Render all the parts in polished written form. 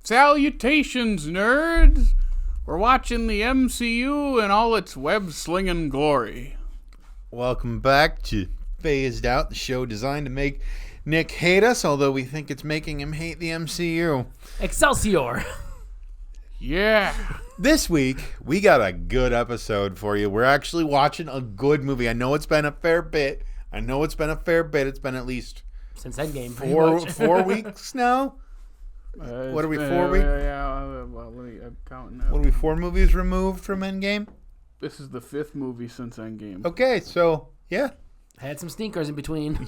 Salutations, nerds! We're watching the MCU in all its web-slinging glory. Welcome back to Phased Out, the show designed to make Nick hate us, although we think it's making him hate the MCU. Excelsior! Yeah. This week, we got a good episode for you. We're actually watching a good movie. I know it's been a fair bit. It's been at least since Endgame, four weeks now. What are we, 4 weeks? Yeah, well, I'm counting now. What are we, 4 movies removed from Endgame? This is the 5th movie since Endgame. Okay, so, yeah. Had some stinkers in between.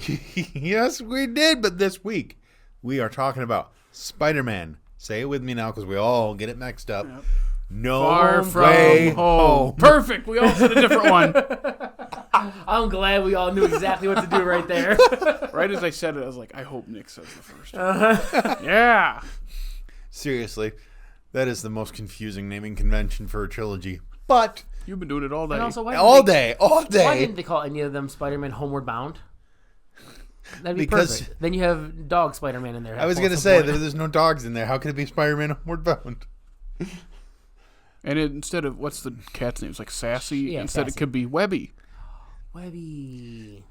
Yes, we did, but this week, we are talking about Spider-Man. Say it with me now, because we all get it mixed up. Yep. No Far Way From Home. Perfect. We all said a different one. I'm glad we all knew exactly what to do right there. Right as I said it, I was like, I hope Nick says the first one. Yeah. Seriously, that is the most confusing naming convention for a trilogy. But you've been doing it all day. And also, all day. Why didn't they call any of them Spider-Man Homeward Bound? That'd be perfect. Then you have dog Spider-Man in there. I was going to say, there's no dogs in there. How could it be Spider-Man Homeward Bound? And instead of, what's the cat's name? It's like Sassy. Yeah, Instead Sassy. It could be Webby. Webby.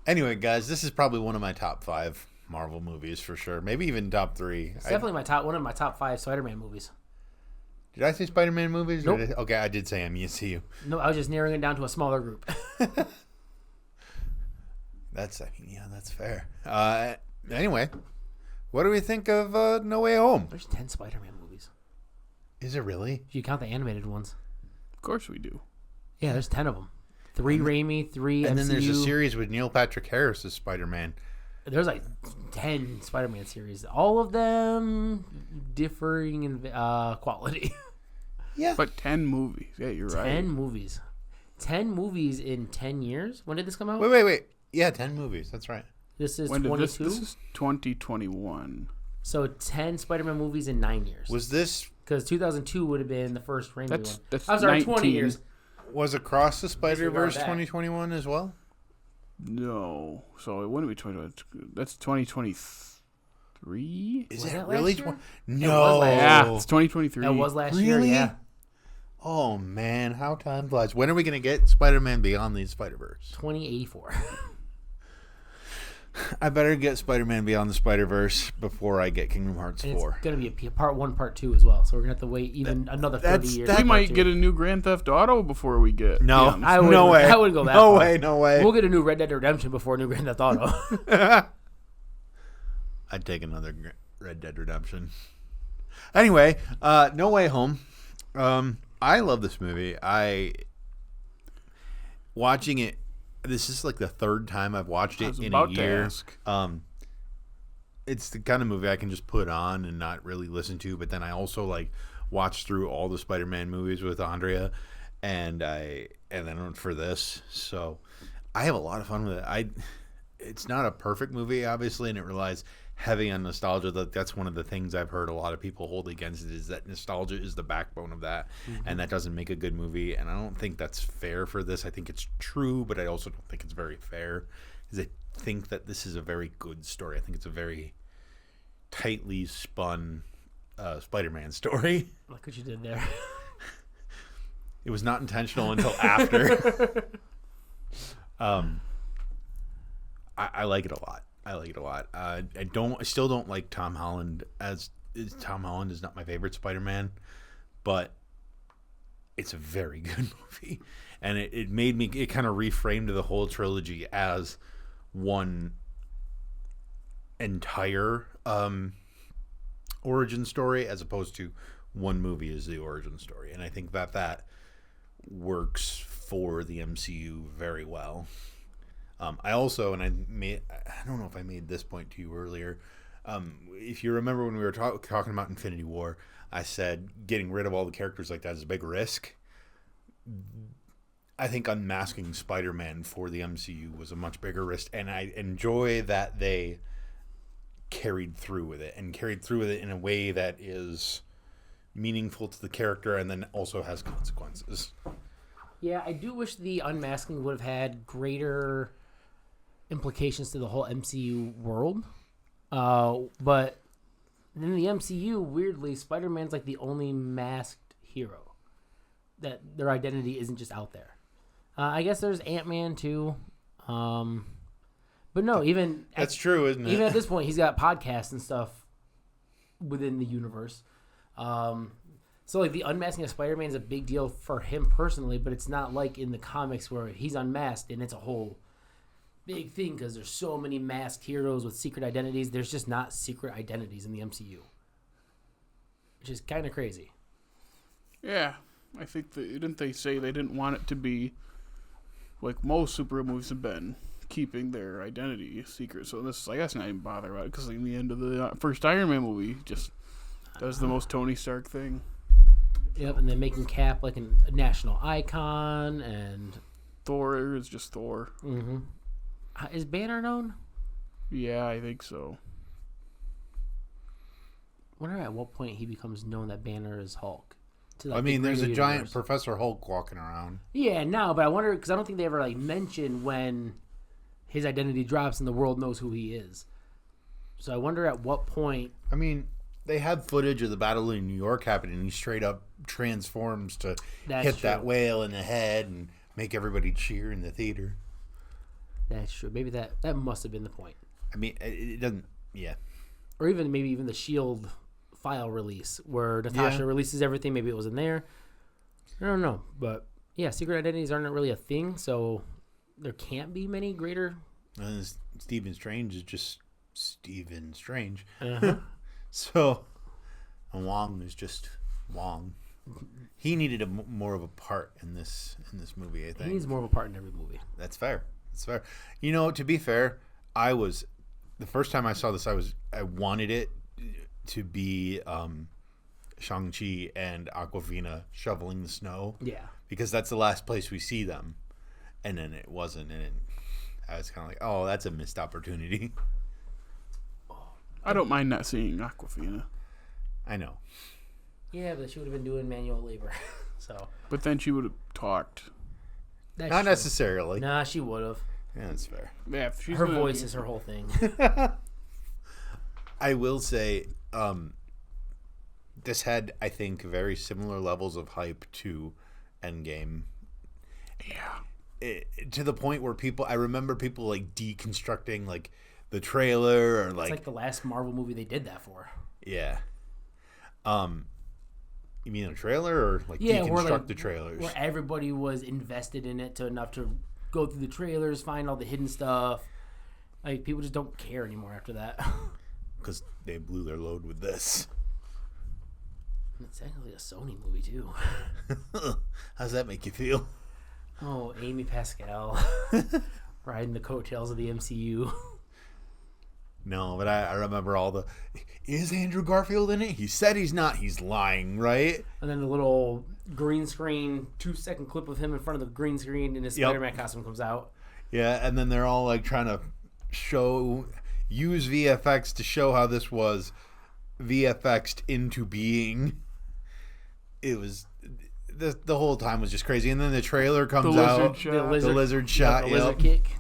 Anyway, guys, this is probably one of my top 5 Marvel movies for sure. Maybe even top 3. It's definitely one of my top 5 Spider-Man movies. Did I say Spider-Man movies? Nope. Okay, I did say MCU. No, I was just narrowing it down to a smaller group. That's fair. Anyway, what do we think of No Way Home? There's 10 Spider-Man movies. Is it really? If you count the animated ones. Of course we do. Yeah, there's 10 of them. 3 Raimi, 3 and MCU. then there's a series with Neil Patrick Harris as Spider-Man. There's like 10 Spider-Man series. All of them differing in quality. Yeah. But 10 movies. Yeah, you're right. 10 movies. 10 movies in 10 years? When did this come out? Wait. Yeah, 10 movies. That's right. This is when 22? This is 2021. So 10 Spider-Man movies in 9 years. Was this... Because 2002 would have been the first Raimi one. That's I'm sorry, 19. 20 years. Was Across the Spider-Verse 2021 as well? No. So it wouldn't be 2021. That's 2023? Is Was it that really? last year? No. Yeah, it's 2023. That was last year, Really? yeah. Oh, man. How time flies. When are we going to get Spider-Man Beyond the Spider-Verse? 2084. I better get Spider-Man Beyond the Spider-Verse before I get Kingdom Hearts 4. It's going to be a part 1, part 2 as well. So we're going to have to wait another 30 years. We might get a new Grand Theft Auto before we get... No. No way. I wouldn't go that far. No way. We'll get a new Red Dead Redemption before a new Grand Theft Auto. I'd take another Red Dead Redemption. Anyway, No Way Home. I love this movie. Watching it, this is like the 3rd time I've watched it in a year. It's the kind of movie I can just put on and not really listen to, but then I also like watch through all the Spider-Man movies with Andrea, and then for this, so I have a lot of fun with it. It's not a perfect movie, obviously, and it relies heavy on nostalgia. That's one of the things I've heard a lot of people hold against it, is that nostalgia is the backbone of that, and that doesn't make a good movie. And I don't think that's fair for this. I think it's true, but I also don't think it's very fair, because I think that this is a very good story. I think it's a very tightly spun Spider-Man story. Look what you did there. It was not intentional until after. I like it a lot. I still don't like Tom Holland Tom Holland is not my favorite Spider-Man, but it's a very good movie. And it made me, it kind of reframed the whole trilogy as one entire origin story, as opposed to one movie as the origin story. And I think that works for the MCU very well. I also, and I don't know if I made this point to you earlier. If you remember when we were talking about Infinity War, I said getting rid of all the characters like that is a big risk. I think unmasking Spider-Man for the MCU was a much bigger risk, and I enjoy that they carried through with it in a way that is meaningful to the character and then also has consequences. Yeah, I do wish the unmasking would have had greater implications to the whole MCU world. But And in the MCU, weirdly, Spider-Man's like the only masked hero that their identity isn't just out there. I guess there's Ant-Man too. But no, even That's true, isn't it? Even at this point, he's got podcasts and stuff within the universe. So like the unmasking of Spider-Man is a big deal for him personally, but it's not like in the comics where he's unmasked and it's a whole big thing because there's so many masked heroes with secret identities. There's just not secret identities in the MCU, which is kind of crazy. Yeah, I think didn't they say they didn't want it to be like most superhero movies have been, keeping their identity secret. So this, I guess, not even bother about it because in the end of the first Iron Man movie, just does the most Tony Stark thing. Yep, and then making Cap like a national icon, and Thor is just Thor. Mm-hmm. Is Banner known? Yeah, I think so. I wonder at what point he becomes known that Banner is Hulk. To, like, I mean, there's a giant universe. Professor Hulk walking around. Yeah, no, but I wonder because I don't think they ever like mention when his identity drops and the world knows who he is. So I wonder at what point. I mean, they had footage of the Battle in New York happening, and he straight up transforms to hit that whale in the head and make everybody cheer in the theater. That's true. Maybe that must have been the point. I mean, it doesn't. Yeah. Or even maybe even the Shield file release where Natasha releases everything. Maybe it was in there. I don't know, but yeah, secret identities aren't really a thing, so there can't be many greater. Stephen Strange is just Stephen Strange. Uh-huh. So, Wong is just Wong. He needed more of a part in this movie, I think. He needs more of a part in every movie. That's fair. That's fair. You know, to be fair, the first time I saw this, I wanted it to be Shang-Chi and Awkwafina shoveling the snow. Yeah. Because that's the last place we see them. And then it wasn't. And I was kind of like, oh, that's a missed opportunity. I don't mind not seeing Awkwafina. I know. Yeah, but she would have been doing manual labor. So. But then she would have talked. That's Not true. necessarily. Nah, she would have. Yeah, that's fair. Yeah, she's Her voice is her whole thing. I will say, this had, I think, very similar levels of hype to Endgame. Yeah. To the point where I remember people like deconstructing like the trailer or It's like the last Marvel movie they did that for. Yeah. You mean a trailer or like deconstruct the trailers? Where everybody was invested in it enough to go through the trailers, find all the hidden stuff. Like people just don't care anymore after that. Because they blew their load with this. It's actually a Sony movie too. How's that make you feel? Oh, Amy Pascal riding the coattails of the MCU. No, but I remember is Andrew Garfield in it? He said he's not. He's lying, right? And then the little green screen 2-second clip of him in front of the green screen in his Spider-Man costume comes out. Yeah, and then they're all like trying to use VFX to show how this was VFXed into being. It was the whole time was just crazy, and then the trailer comes out. The lizard shot. The lizard kick.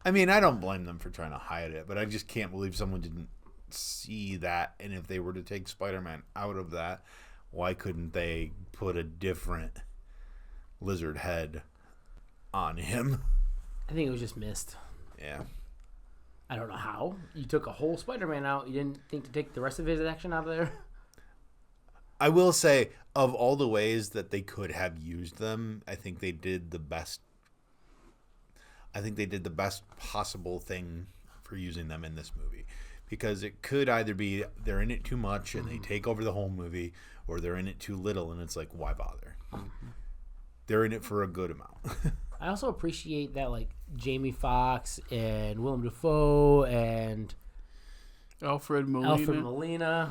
I mean, I don't blame them for trying to hide it, but I just can't believe someone didn't see that. And if they were to take Spider-Man out of that, why couldn't they put a different lizard head on him? I think it was just missed. Yeah. I don't know how. You took a whole Spider-Man out. You didn't think to take the rest of his action out of there? I will say, of all the ways that they could have used them, I think they did the best. I think they did the best possible thing for using them in this movie. Because it could either be they're in it too much and they take over the whole movie, or they're in it too little and it's like, why bother? They're in it for a good amount. I also appreciate that, like, Jamie Foxx and Willem Dafoe and Alfred Molina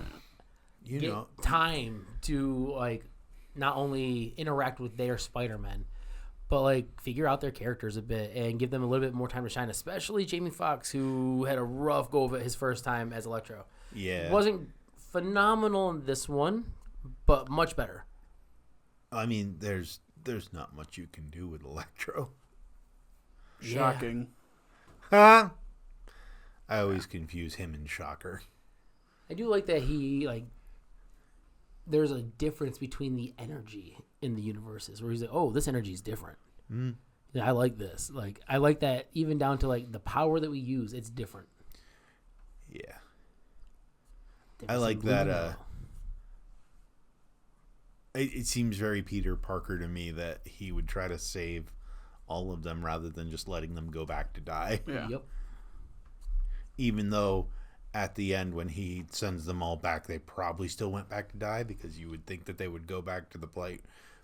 get time to, like, not only interact with their Spider-Man, but, like, figure out their characters a bit and give them a little bit more time to shine, especially Jamie Foxx, who had a rough go of it his first time as Electro. Yeah. Wasn't phenomenal in this one, but much better. I mean, there's not much you can do with Electro. Shocking. Huh? I always confuse him and Shocker. I do like that he like. There's a difference between the energy in the universes where he's like, oh, this energy is different. Mm. Yeah, I like this. Like, I like that even down to like the power that we use. It's different. Yeah. Different I like blue that. and yellow. It seems very Peter Parker to me that he would try to save all of them rather than just letting them go back to die. Yeah. Yep. Even though at the end when he sends them all back, they probably still went back to die because you would think that they would go back to the point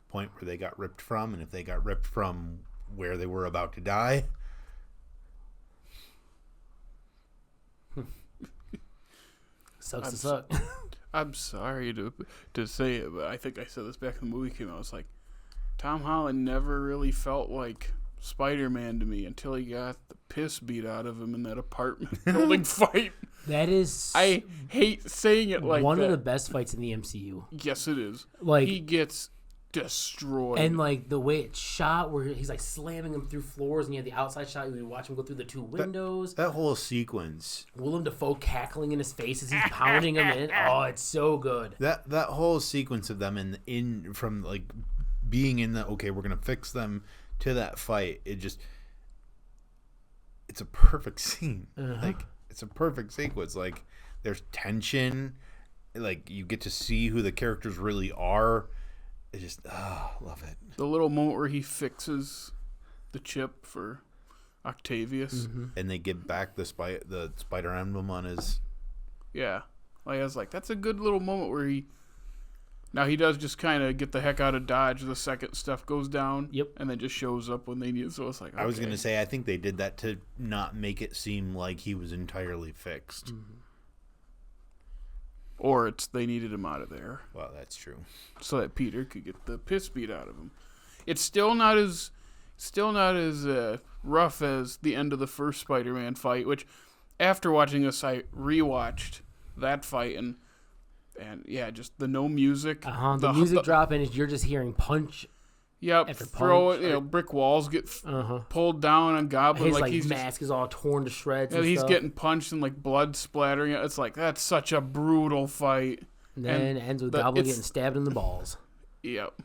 where they got ripped from. And if they got ripped from where they were about to die... Sucks to suck. I'm sorry to say it, but I think I said this back when the movie came out. I was like, Tom Holland never really felt like Spider-Man to me until he got the piss beat out of him in that apartment building fight. That is... I hate saying it like one that. of the best fights in the MCU. Yes, it is. Like, he gets destroyed. and like the way it's shot, where he's like slamming him through floors, and you have the outside shot. You watch him go through the two windows. That whole sequence... Willem Dafoe cackling in his face as he's pounding him in. Oh, it's so good. That whole sequence of them in from like being in the okay, we're gonna fix them to that fight. It's a perfect scene. Like it's a perfect sequence. Like there's tension. Like you get to see who the characters really are. It just love it. The little moment where he fixes the chip for Octavius. Mm-hmm. And they give back the spider emblem on his. Yeah. Like, I was like, that's a good little moment where he does just kind of get the heck out of Dodge the second stuff goes down. Yep. And then just shows up when they need it. So it's like, okay. I was gonna say I think they did that to not make it seem like he was entirely fixed. Mm-hmm. Or they needed him out of there. Well, that's true. So that Peter could get the piss beat out of him. It's still not as rough as the end of the first Spider-Man fight, which after watching this, I rewatched that fight and yeah, just the no music. The music dropping is you're just hearing punch. Yep, after throw punch. it. Brick walls get pulled down on Goblin. His like he's mask is all torn to shreds. he's stuff. getting punched and like blood splattering. It's like that's such a brutal fight. And then it ends with Goblin getting stabbed in the balls. Yep.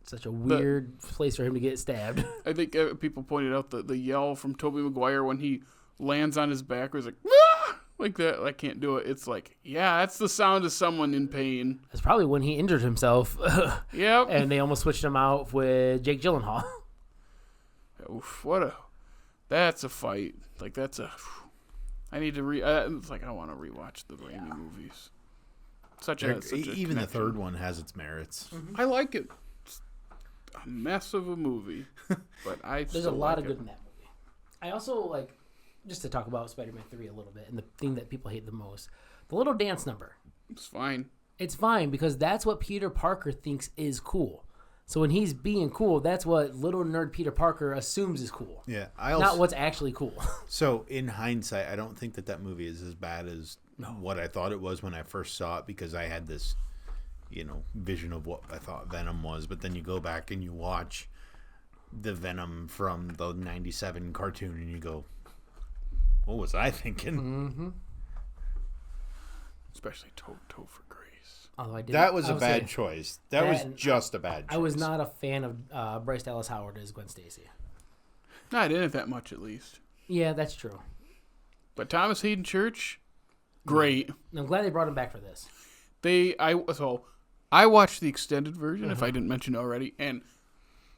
Such a weird place for him to get stabbed. I think people pointed out the yell from Tobey Maguire when he lands on his back was like, ah! Like that. I can't do it. It's like, yeah, that's the sound of someone in pain. That's probably when he injured himself. Yep. And they almost switched him out with Jake Gyllenhaal. Oof, that's a fight. Like I need to it's like I want to rewatch the Raimi movies. Such a even the connection. third one has its merits. I like it. It's a mess of a movie, but There's a lot of good in that movie. I also like, just to talk about Spider-Man 3 a little bit, and the thing that people hate the most, the little dance number. It's fine. It's fine because that's what Peter Parker thinks is cool. So when he's being cool, that's what little nerd Peter Parker assumes is cool. Yeah, not what's actually cool. So in hindsight, I don't think that movie is as bad as what I thought it was when I first saw it, because I had this, vision of what I thought Venom was. But then you go back and you watch the Venom from the '97 cartoon, and you go, "What was I thinking?" Mm-hmm. Especially Topher Grace. Although That was a bad choice. That was just a bad choice. I was not a fan of Bryce Dallas Howard as Gwen Stacy. No, I didn't that much, at least. Yeah, that's true. But Thomas Hayden Church, great. I'm glad they brought him back for this. I watched the extended version, if I didn't mention already, and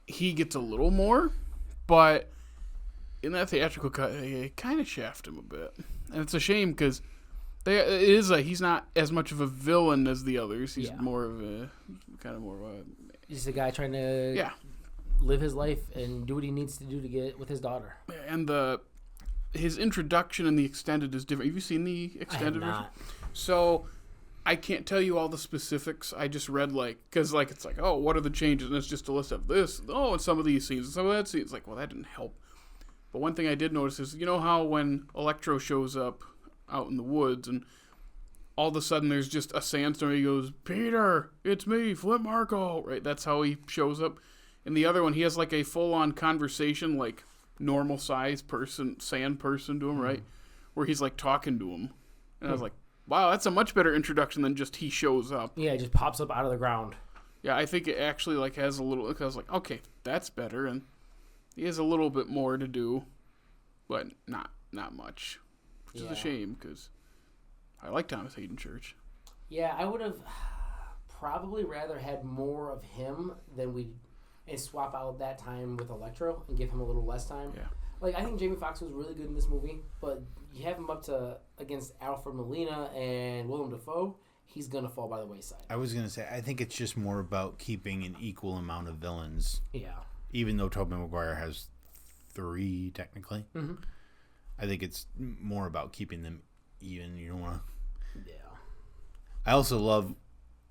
he gets a little more, but in that theatrical cut, they kind of shaft him a bit, and it's a shame because he's not as much of a villain as the others. He's more of a He's a guy trying to live his life and do what he needs to do to get with his daughter. And his introduction in the extended is different. Have you seen the extended version? Not. So I can't tell you all the specifics. I just read because it's like, oh, what are the changes? And it's just a list of this. Oh, and some of these scenes, and some of that scene. It's like, well, that didn't help. But one thing I did notice is, you know how when Electro shows up out in the woods and all of a sudden there's just a sandstorm, he goes, Peter, it's me, Flip Marko. Right? That's how he shows up. In the other one, he has like a full-on conversation, like normal size person, sand person to him, right? Where he's like talking to him. And I was like, wow, that's a much better introduction than just he shows up. Yeah, it just pops up out of the ground. Yeah, I think it actually like has a little. I was like, okay, that's better, and he has a little bit more to do, but not much, which is a shame because I like Thomas Hayden Church. Yeah, I would have probably rather had more of him and swap out that time with Electro and give him a little less time. Yeah. Like, I think Jamie Foxx was really good in this movie, but you have him up against Alfred Molina and Willem Dafoe, he's going to fall by the wayside. I was going to say, I think it's just more about keeping an equal amount of villains. Yeah. Even though Tobey Maguire has 3, technically. Mm-hmm. I think it's more about keeping them even. You don't want to... Yeah. I also love...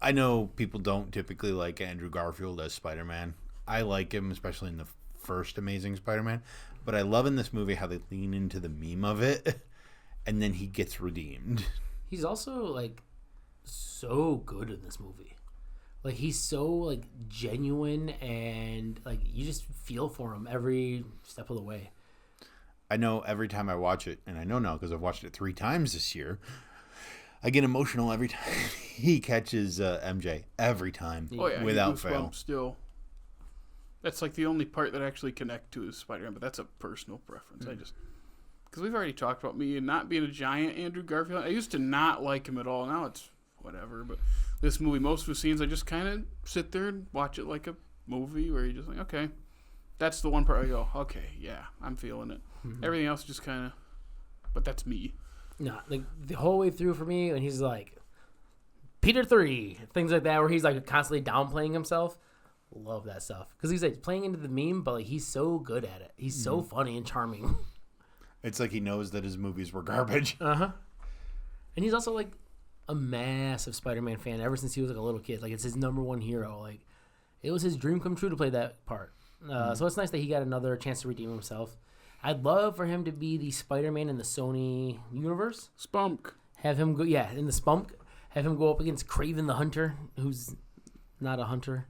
I know people don't typically like Andrew Garfield as Spider-Man. I like him, especially in the first Amazing Spider-Man. But I love in this movie how they lean into the meme of it, and then he gets redeemed. He's also, like, so good in this movie. Like, he's so, like, genuine, and, like, you just feel for him every step of the way. I know every time I watch it, and I know now because I've watched it 3 times this year, I get emotional every time he catches MJ. Every time, without fail. Still. That's like the only part that I actually connect to is Spider-Man, but that's a personal preference. Because we've already talked about me not being a giant Andrew Garfield. I used to not like him at all. Now it's whatever. But this movie, most of the scenes, I just kind of sit there and watch it like a movie where you're just like, okay, that's the one part I go, okay, yeah, I'm feeling it. Mm-hmm. Everything else just kind of, but that's me. No, like the whole way through for me, and he's like, Peter 3, things like that, where he's like constantly downplaying himself. Love that stuff because he's like playing into the meme, but like he's so good at it. He's so funny and charming. It's like he knows that his movies were garbage. And he's also like a massive Spider-Man fan ever since he was like a little kid. Like it's his number one hero. Like it was his dream come true to play that part. So it's nice that he got another chance to redeem himself. I'd love for him to be the Spider-Man in the Sony universe. Spunk. Have him go, in the Spunk. Have him go up against Kraven the Hunter, who's not a hunter.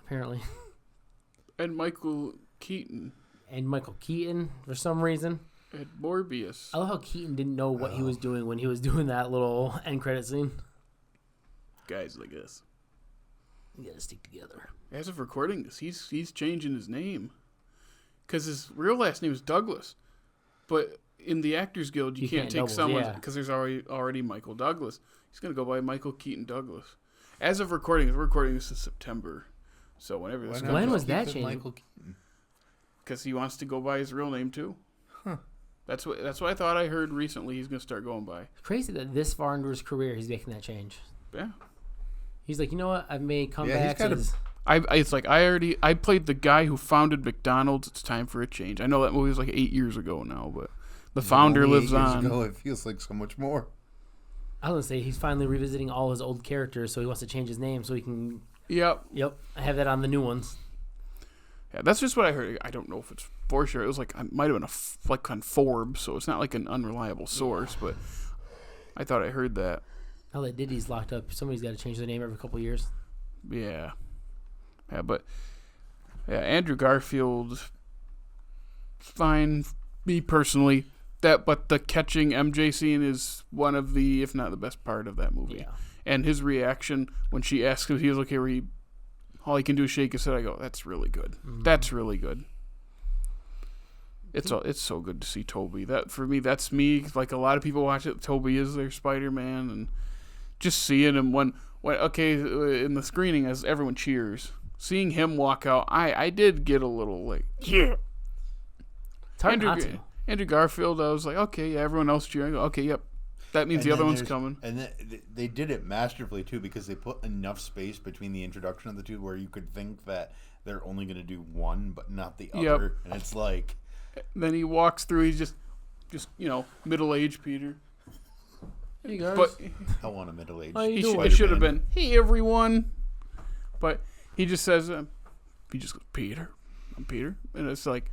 Apparently. And Michael Keaton. For some reason. And Morbius. I love how Keaton didn't know what he was doing when he was doing that little end credit scene. Guys like us. You gotta stick together. As of recording this, he's changing his name. Because his real last name is Douglas. But in the Actors Guild, you can't take someone because there's already Michael Douglas. He's going to go by Michael Keaton Douglas. As of recording, we're recording this in September. So whenever this comes when was out, that changed? Because he wants to go by his real name too. Huh. That's what I thought I heard recently. He's going to start going by. It's crazy that this far into his career, he's making that change. Yeah. He's like, you know what? I may come back. I played the guy who founded McDonald's. It's time for a change. I know that movie was like 8 years ago now, but the founder lives on. Ago, it feels like so much more. I was going to say he's finally revisiting all his old characters, so he wants to change his name so he can. Yep. I have that on the new ones. Yeah, that's just what I heard. I don't know if it's for sure. It was like, it might have been like on Forbes, so it's not like an unreliable source, but I thought I heard that. Now that Diddy's locked up, somebody's got to change their name every couple of years. Yeah. Yeah, but Andrew Garfield, fine. Me personally, but the catching MJ scene is one of the, if not the best part of that movie. Yeah. And his reaction when she asked if he was okay, where all he can do is shake his head. I go, that's really good. Mm-hmm. That's really good. It's so good to see Toby. That for me, that's me. Like a lot of people watch it. Toby is their Spider-Man, and just seeing him when in the screening as everyone cheers, seeing him walk out, I did get a little like yeah. It's hard not to. Andrew Garfield, I was like, okay, yeah, everyone else cheering. I go, okay, yep. That means the other one's coming. And they did it masterfully, too, because they put enough space between the introduction of the two where you could think that they're only going to do one, but not the other. And it's like... Then he walks through, he's just middle-aged Peter. Hey, guys. But I want a middle-aged It should have been, hey, everyone. But he just says, he just goes, Peter. I'm Peter. And it's like,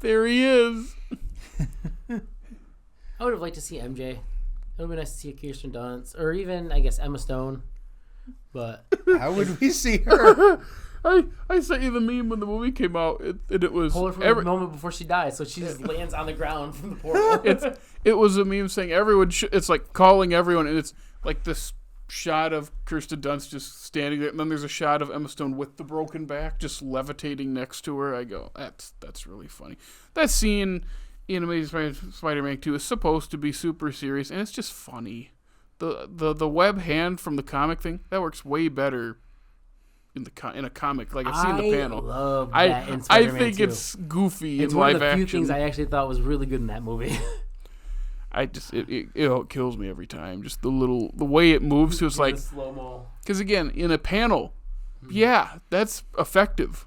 there he is. I would have liked to see MJ. It would be nice to see Kirsten Dunst, or even, I guess, Emma Stone. But how would we see her? I sent you the meme when the movie came out, it was Pull her from the moment before she dies, so she just lands on the ground from the portal. It was a meme saying everyone. It's like calling everyone, and it's like this shot of Kirsten Dunst just standing there, and then there's a shot of Emma Stone with the broken back, just levitating next to her. I go, that's really funny. That scene in Amazing Spider-Man 2 is supposed to be super serious, and it's just funny. The web hand from the comic thing that works way better in a comic. Like I've seen the panel. Love that in Spider-Man I think 2. It's goofy. It's in one live of the action. few things I actually thought was really good in that movie. It kills me every time. Just the way it moves. So it's like slow-mo. Because again, in a panel, yeah, that's effective.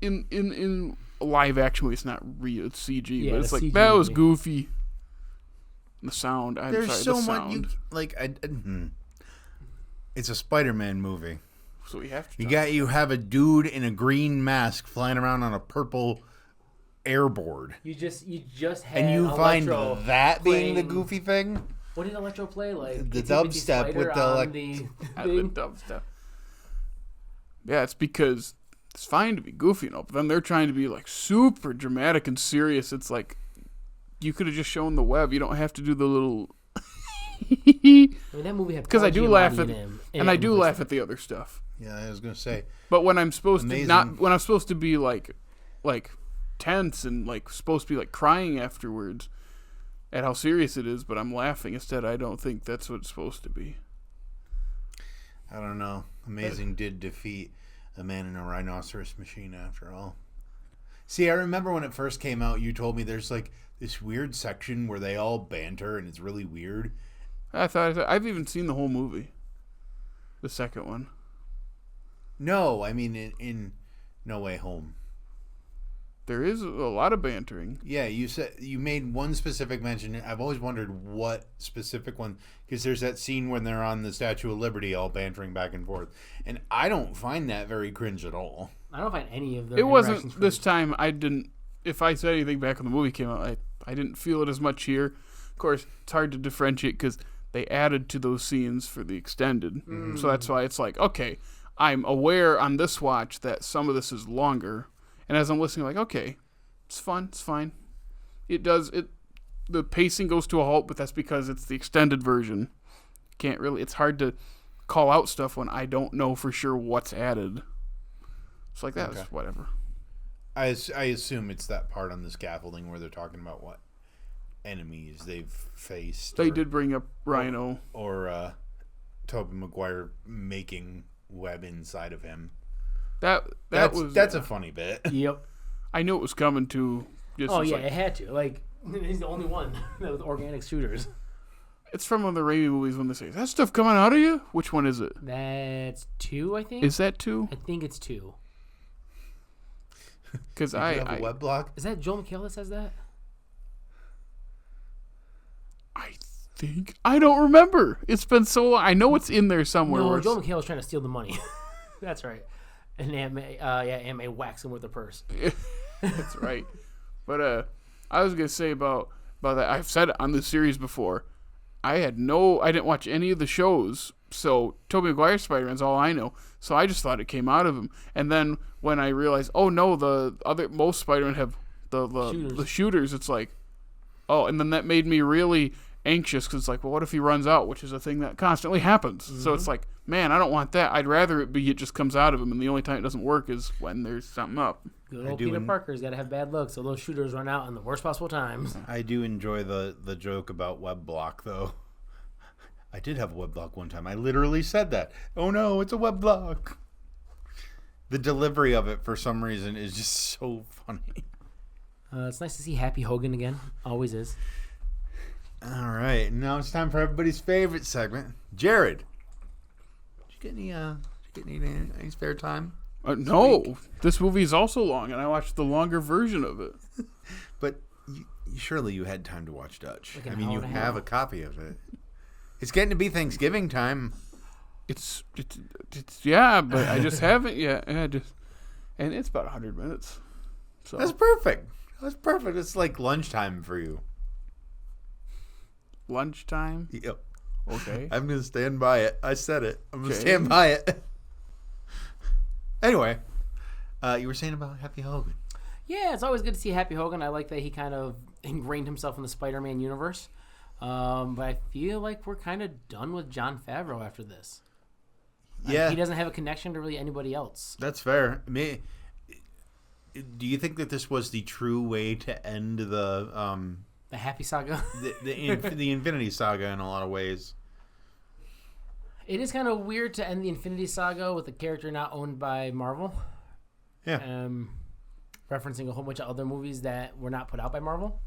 In a live action movie, it's not real. It's CG, Yeah, but it's like CG that was movie. goofy. The sound. There's so the much. sound. It's a Spider-Man movie. So we have to. You have a dude in a green mask flying around on a purple airboard. You just had And you find Electro that being the playing- goofy thing? What did Electro play? Like The Itsy Bitsy dubstep Spider with the, on like- the The thing? dumb stuff. Yeah, it's because it's fine to be goofy and all, but then they're trying to be like super dramatic and serious. It's like you could have just shown the web. You don't have to do the little. I mean, that movie had Because I do Paul laugh Giamatti at, in him, and I do laugh at the other stuff. Yeah, I was gonna say. But when I'm supposed Amazing. when I'm supposed to be like tense and like supposed to be like crying afterwards at how serious it is, but I'm laughing instead. I don't think that's what it's supposed to be. I don't know. Amazing did defeat a man in a rhinoceros machine after all. See, I remember when it first came out, you told me there's like this weird section where they all banter and it's really weird. I've even seen the whole movie, the second one. No, I mean in No Way Home. There is a lot of bantering. Yeah, you said you made one specific mention. I've always wondered what specific one, because there's that scene when they're on the Statue of Liberty, all bantering back and forth, and I don't find that very cringe at all. I don't find any of the. It wasn't this time. I didn't. If I said anything back when the movie came out, I didn't feel it as much here. Of course, it's hard to differentiate because they added to those scenes for the extended, so that's why it's like, okay, I'm aware on this watch that some of this is longer. And as I'm listening, like, okay, it's fun, it's fine. The pacing goes to a halt, but that's because it's the extended version. It's hard to call out stuff when I don't know for sure what's added. It's like, that's whatever. I assume it's that part on the scaffolding where they're talking about what enemies they've faced. They did bring up Rhino. Or Tobey Maguire making web inside of him. That's a funny bit. Yep. I knew it was coming to. It had to. Like, he's the only one with organic shooters. It's from one of the Raimi movies when they say, is that stuff coming out of you? Which one is it? That's 2, I think. Is that 2? I think it's 2. Because I have a web block. Is that Joel McHale that says that? I don't remember. It's been so long. I know it's in there somewhere. No, Joel McHale was trying to steal the money. That's right. And Aunt May whacks him with her purse. That's right. But I was gonna say about that. I've said it on this series before. I didn't watch any of the shows, so Tobey Maguire's Spider-Man's all I know. So I just thought it came out of him. And then when I realized, oh no, most Spider-Man have the shooters. It's like, oh, and then that made me really anxious because it's like, well, what if he runs out, which is a thing that constantly happens. So it's like, man, I don't want that. I'd rather it just comes out of him, and the only time it doesn't work is when there's something up. Good old Peter Parker's got to have bad luck, so those shooters run out in the worst possible times. I do enjoy the joke about web block, though. I did have a web block one time. I literally said that. Oh no, it's a web block. The delivery of it, for some reason, is just so funny. It's nice to see Happy Hogan again. Always is. All right, now it's time for everybody's favorite segment. Jared, did you get any spare time? No, this movie is also long, and I watched the longer version of it. But surely you had time to watch Dutch. Like I mean, you hour and a have half. a copy of it. It's getting to be Thanksgiving time. It's yeah, but I just haven't yet. And it's about 100 minutes. So That's perfect. It's like lunchtime for you. lunchtime. Yep. Okay. I'm going to stand by it. I said it. I'm going to Okay. stand by it. Anyway, you were saying about Happy Hogan. Yeah, it's always good to see Happy Hogan. I like that he kind of ingrained himself in the Spider-Man universe. But I feel like we're kind of done with Jon Favreau after this. Yeah. He doesn't have a connection to really anybody else. That's fair. Do you think that this was the true way to end the Happy Saga? the Infinity Saga in a lot of ways? It is kind of weird to end the Infinity Saga with a character not owned by Marvel. Yeah. Referencing a whole bunch of other movies that were not put out by Marvel.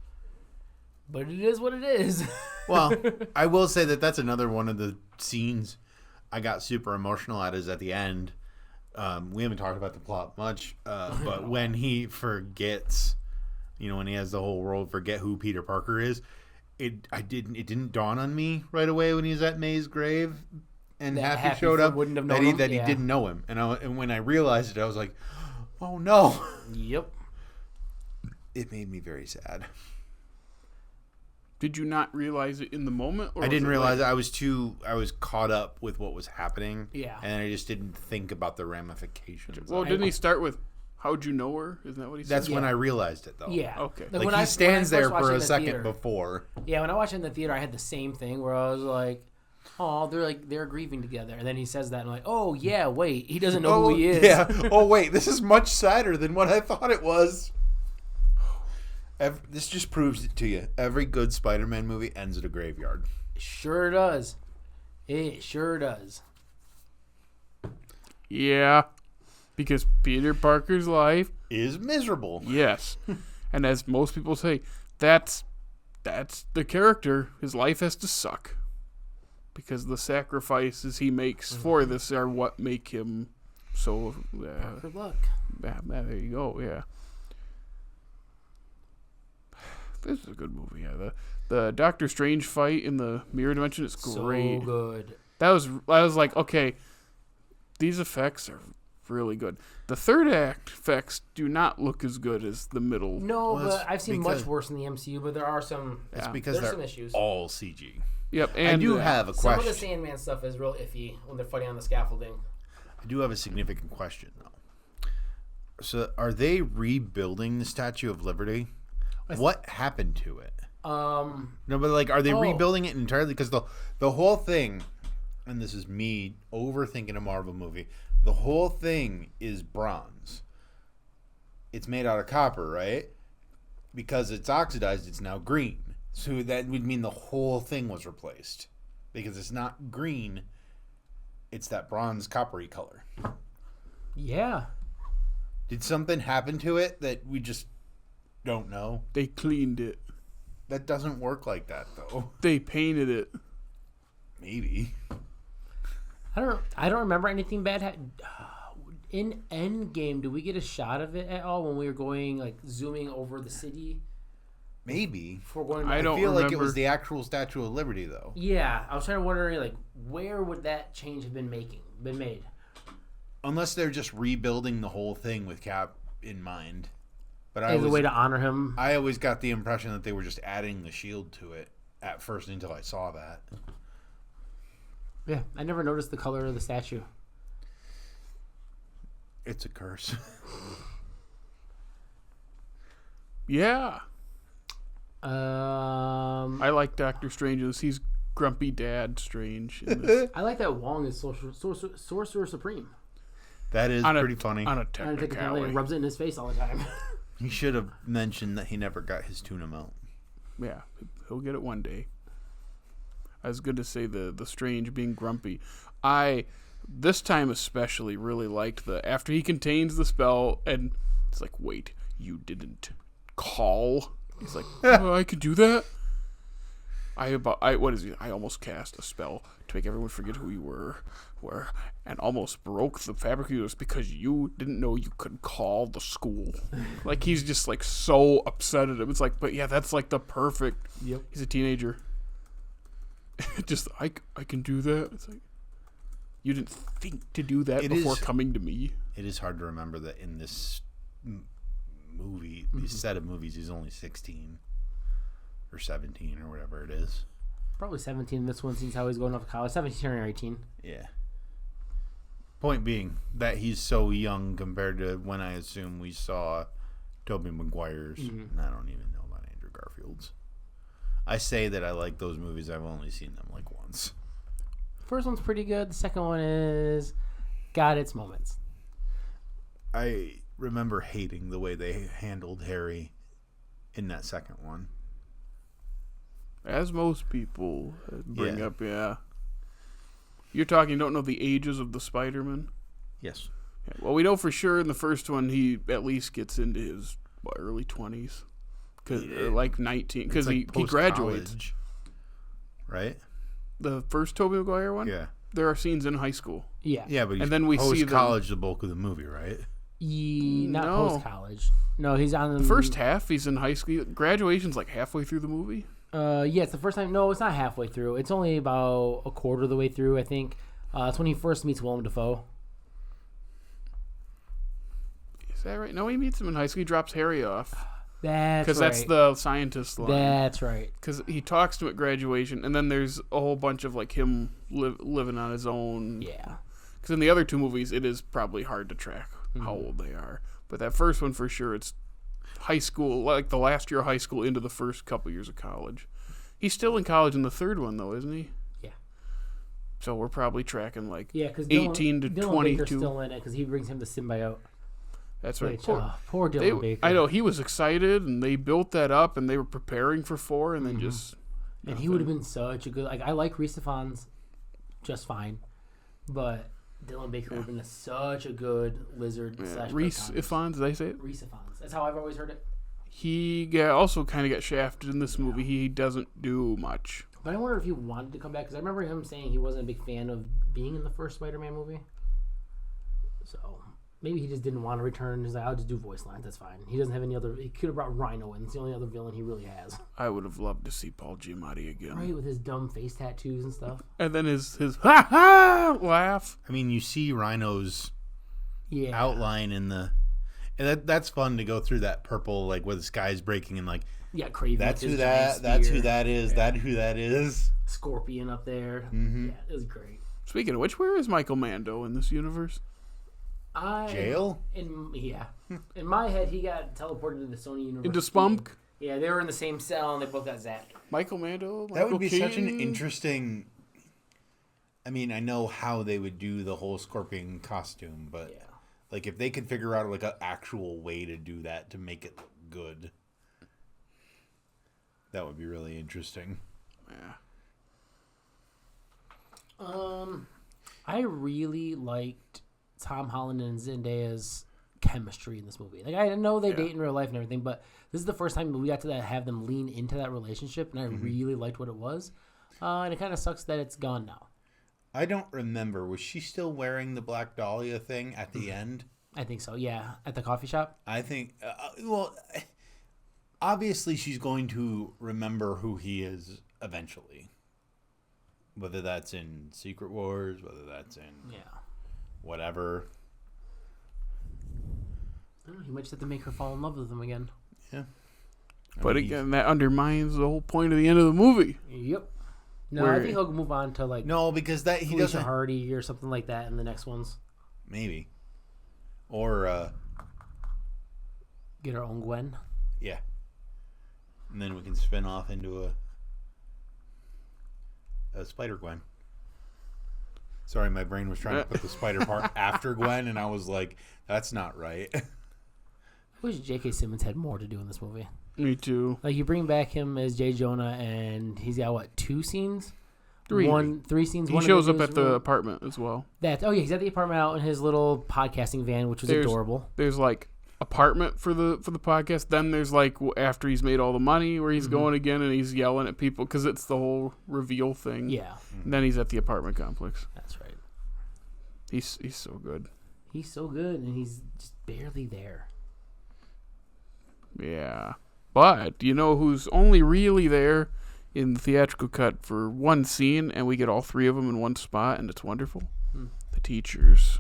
But it is what it is. Well, I will say that that's another one of the scenes I got super emotional at is at the end. We haven't talked about the plot much, but when he forgets, when he has the whole world forget who Peter Parker is, it didn't dawn on me right away when he was at May's grave and Happy showed up wouldn't have known him. He didn't know him. And when I realized it, I was like, oh no. Yep. It made me very sad. Did you not realize it in the moment? Or I didn't realize it. I was caught up with what was happening. Yeah. And I just didn't think about the ramifications. Well, didn't he start with, how'd you know her? Isn't that what he said? That's when I realized it, though. Yeah. Okay. Like he stands there for a second before. Yeah, when I watched it in the theater, I had the same thing where I was like, oh, they're grieving together. And then he says that, and I'm like, oh, yeah, wait, he doesn't know who he is. Yeah. Oh, wait, this is much sadder than what I thought it was. This just proves it to you. Every good Spider-Man movie ends at a graveyard. Sure does. It sure does. Yeah. Because Peter Parker's life is miserable. Yes. And as most people say, that's the character. His life has to suck. Because the sacrifices he makes for this are what make him so... Good luck. There you go, yeah. This is a good movie, yeah. The Doctor Strange fight in the mirror dimension is great. So good. I was like, okay, these effects are really good. The third act effects do not look as good as the middle. No, but I've seen much worse in the MCU, but there are some It's because they're some issues. all CG. Yep, and I do have a question. Some of the Sandman stuff is real iffy when they're fighting on the scaffolding. I do have a significant question, though. So, are they rebuilding the Statue of Liberty? What happened to it? No, but like, are they rebuilding it entirely? Because the whole thing, and this is me overthinking a Marvel movie, the whole thing is bronze. It's made out of copper, right? Because it's oxidized, it's now green. So that would mean the whole thing was replaced. Because it's not green, it's that bronze coppery color. Yeah. Did something happen to it that we just don't know? They cleaned it. That doesn't work like that, though. They painted it. Maybe. I don't remember anything bad. In Endgame, do we get a shot of it at all when we were going, like, zooming over the city? Maybe. I don't feel remember. like it was the actual Statue of Liberty, though. Yeah, I was trying to wonder, like, where would that change have been made? Unless they're just rebuilding the whole thing with Cap in mind. But As a way to honor him. I always got the impression that they were just adding the shield to it at first until I saw that. Yeah, I never noticed the color of the statue. It's a curse. Yeah. I like Doctor Strange. He's grumpy dad Strange. In this. I like that Wong is Sorcerer Supreme. That is pretty funny. On a technicality. And rubs it in his face all the time. He should have mentioned that he never got his tuna melt. Yeah, he'll get it one day. I was good to say the Strange being grumpy. I, this time especially, really liked after he contains the spell, and it's like, wait, you didn't call? He's like, oh, I could do that? I almost cast a spell to make everyone forget who you were, and almost broke the fabric universe because you didn't know you could call the school. Like, he's just, like, so upset at him. It's like, but yeah, that's, like, the perfect... Yep. He's a teenager. Just, I can do that. It's like, you didn't think to do that before coming to me. It is hard to remember that in this movie, this set of movies, he's only 16 or 17 or whatever it is. Probably 17 this one, since how he's going off to college. 17 or 18. Yeah. Point being that he's so young compared to when I assume we saw Tobey Maguire's. And I don't even know about Andrew Garfield's. I say that I like those movies. I've only seen them like once. First one's pretty good. The second one is got its moments. I remember hating the way they handled Harry in that second one. As most people bring up, yeah. You're talking, don't know the ages of the Spider-Man? Yes. Yeah, well, we know for sure in the first one he at least gets into his early 20s. Like 19, because he graduates. Right? The first Tobey Maguire one? Yeah. There are scenes in high school. Yeah. Yeah, but he's and then we see post-college the bulk of the movie, right? Not No. post-college. No, he's on The first half, he's in high school. Graduation's like halfway through the movie. Yeah, it's the first time. No, it's not halfway through. It's only about a quarter of the way through, I think. It's when he first meets Willem Dafoe. Is that right? No, he meets him in high school. He drops Harry off. That's Because right. that's the scientist line. That's right. Because he talks to him at graduation, and then there's a whole bunch of like him living on his own. Yeah. Because in the other two movies, it is probably hard to track how old they are. But that first one, for sure, it's high school, like the last year of high school into the first couple years of college. He's still in college in the third one, though, isn't he? Yeah. So we're probably tracking like Because 18 to Dylan 22. Baker's still in it because he brings him the symbiote. That's right. Which, poor Dylan Baker. I know, he was excited, and they built that up, and they were preparing for 4, and then just... And he would have been such a good... Like, I like Rhys Ifans just fine, but Dylan Baker would have been such a good Lizard / Rhys Ifans, did I say it? Rhys Ifans. That's how I've always heard it. He also kind of got shafted in this movie. He doesn't do much. But I wonder if he wanted to come back, because I remember him saying he wasn't a big fan of being in the first Spider-Man movie. So... maybe he just didn't want to return. He's like, I'll just do voice lines. That's fine. He doesn't have any other... He could have brought Rhino in. It's the only other villain he really has. I would have loved to see Paul Giamatti again. Right, with his dumb face tattoos and stuff. And then his ha-ha laugh. I mean, you see Rhino's Yeah. outline in the... And that's fun to go through that purple, like, where the sky's breaking and, like... Yeah, Craven. That's with who his giant that's who spear. that is. Yeah. Who that is. Scorpion up there. Mm-hmm. Yeah, it was great. Speaking of which, where is Michael Mando in this universe? Jail? In my head, he got teleported to the Sony universe. Into Spunk? Yeah, they were in the same cell, and they both got zapped. Michael Mando? That would Michael be such an Keaton? interesting... I mean, I know how they would do the whole Scorpion costume, but... Yeah. Like, if they could figure out, like, an actual way to do that to make it look good, that would be really interesting. Yeah. I really liked Tom Holland and Zendaya's chemistry in this movie. Like, I know they date in real life and everything, but this is the first time we got to have them lean into that relationship, and I really liked what it was. And it kind of sucks that it's gone now. I don't remember. Was she still wearing the Black Dahlia thing at the end? I think so, yeah. At the coffee shop? I think... well, obviously she's going to remember who he is eventually. Whether that's in Secret Wars, whether that's in... whatever. I don't know, he might just have to make her fall in love with him again. Yeah. But again, that undermines the whole point of the end of the movie. Yep. No, I think he'll move on to, like... No, because that he Felicia doesn't... Hardy or something like that in the next ones. Maybe. Or, Get our own Gwen. yeah. And then we can spin off into a Spider-Gwen. Sorry, my brain was trying to put the spider part after Gwen, and I was like, that's not right. I wish J.K. Simmons had more to do in this movie. Me too. Like, you bring back him as J. Jonah, and he's got, what, 2 scenes? 3 scenes. He shows up at the apartment as well. He's at the apartment out in his little podcasting van, which was adorable. There's like apartment for the podcast. Then there's like after he's made all the money, where he's going again and he's yelling at people because it's the whole reveal thing. Yeah, And then he's at the apartment complex. that's right. He's so good. He's so good, and he's just barely there. Yeah, but you know who's only really there in the theatrical cut for one scene, and we get all 3 of them in one spot, and it's wonderful. The teachers.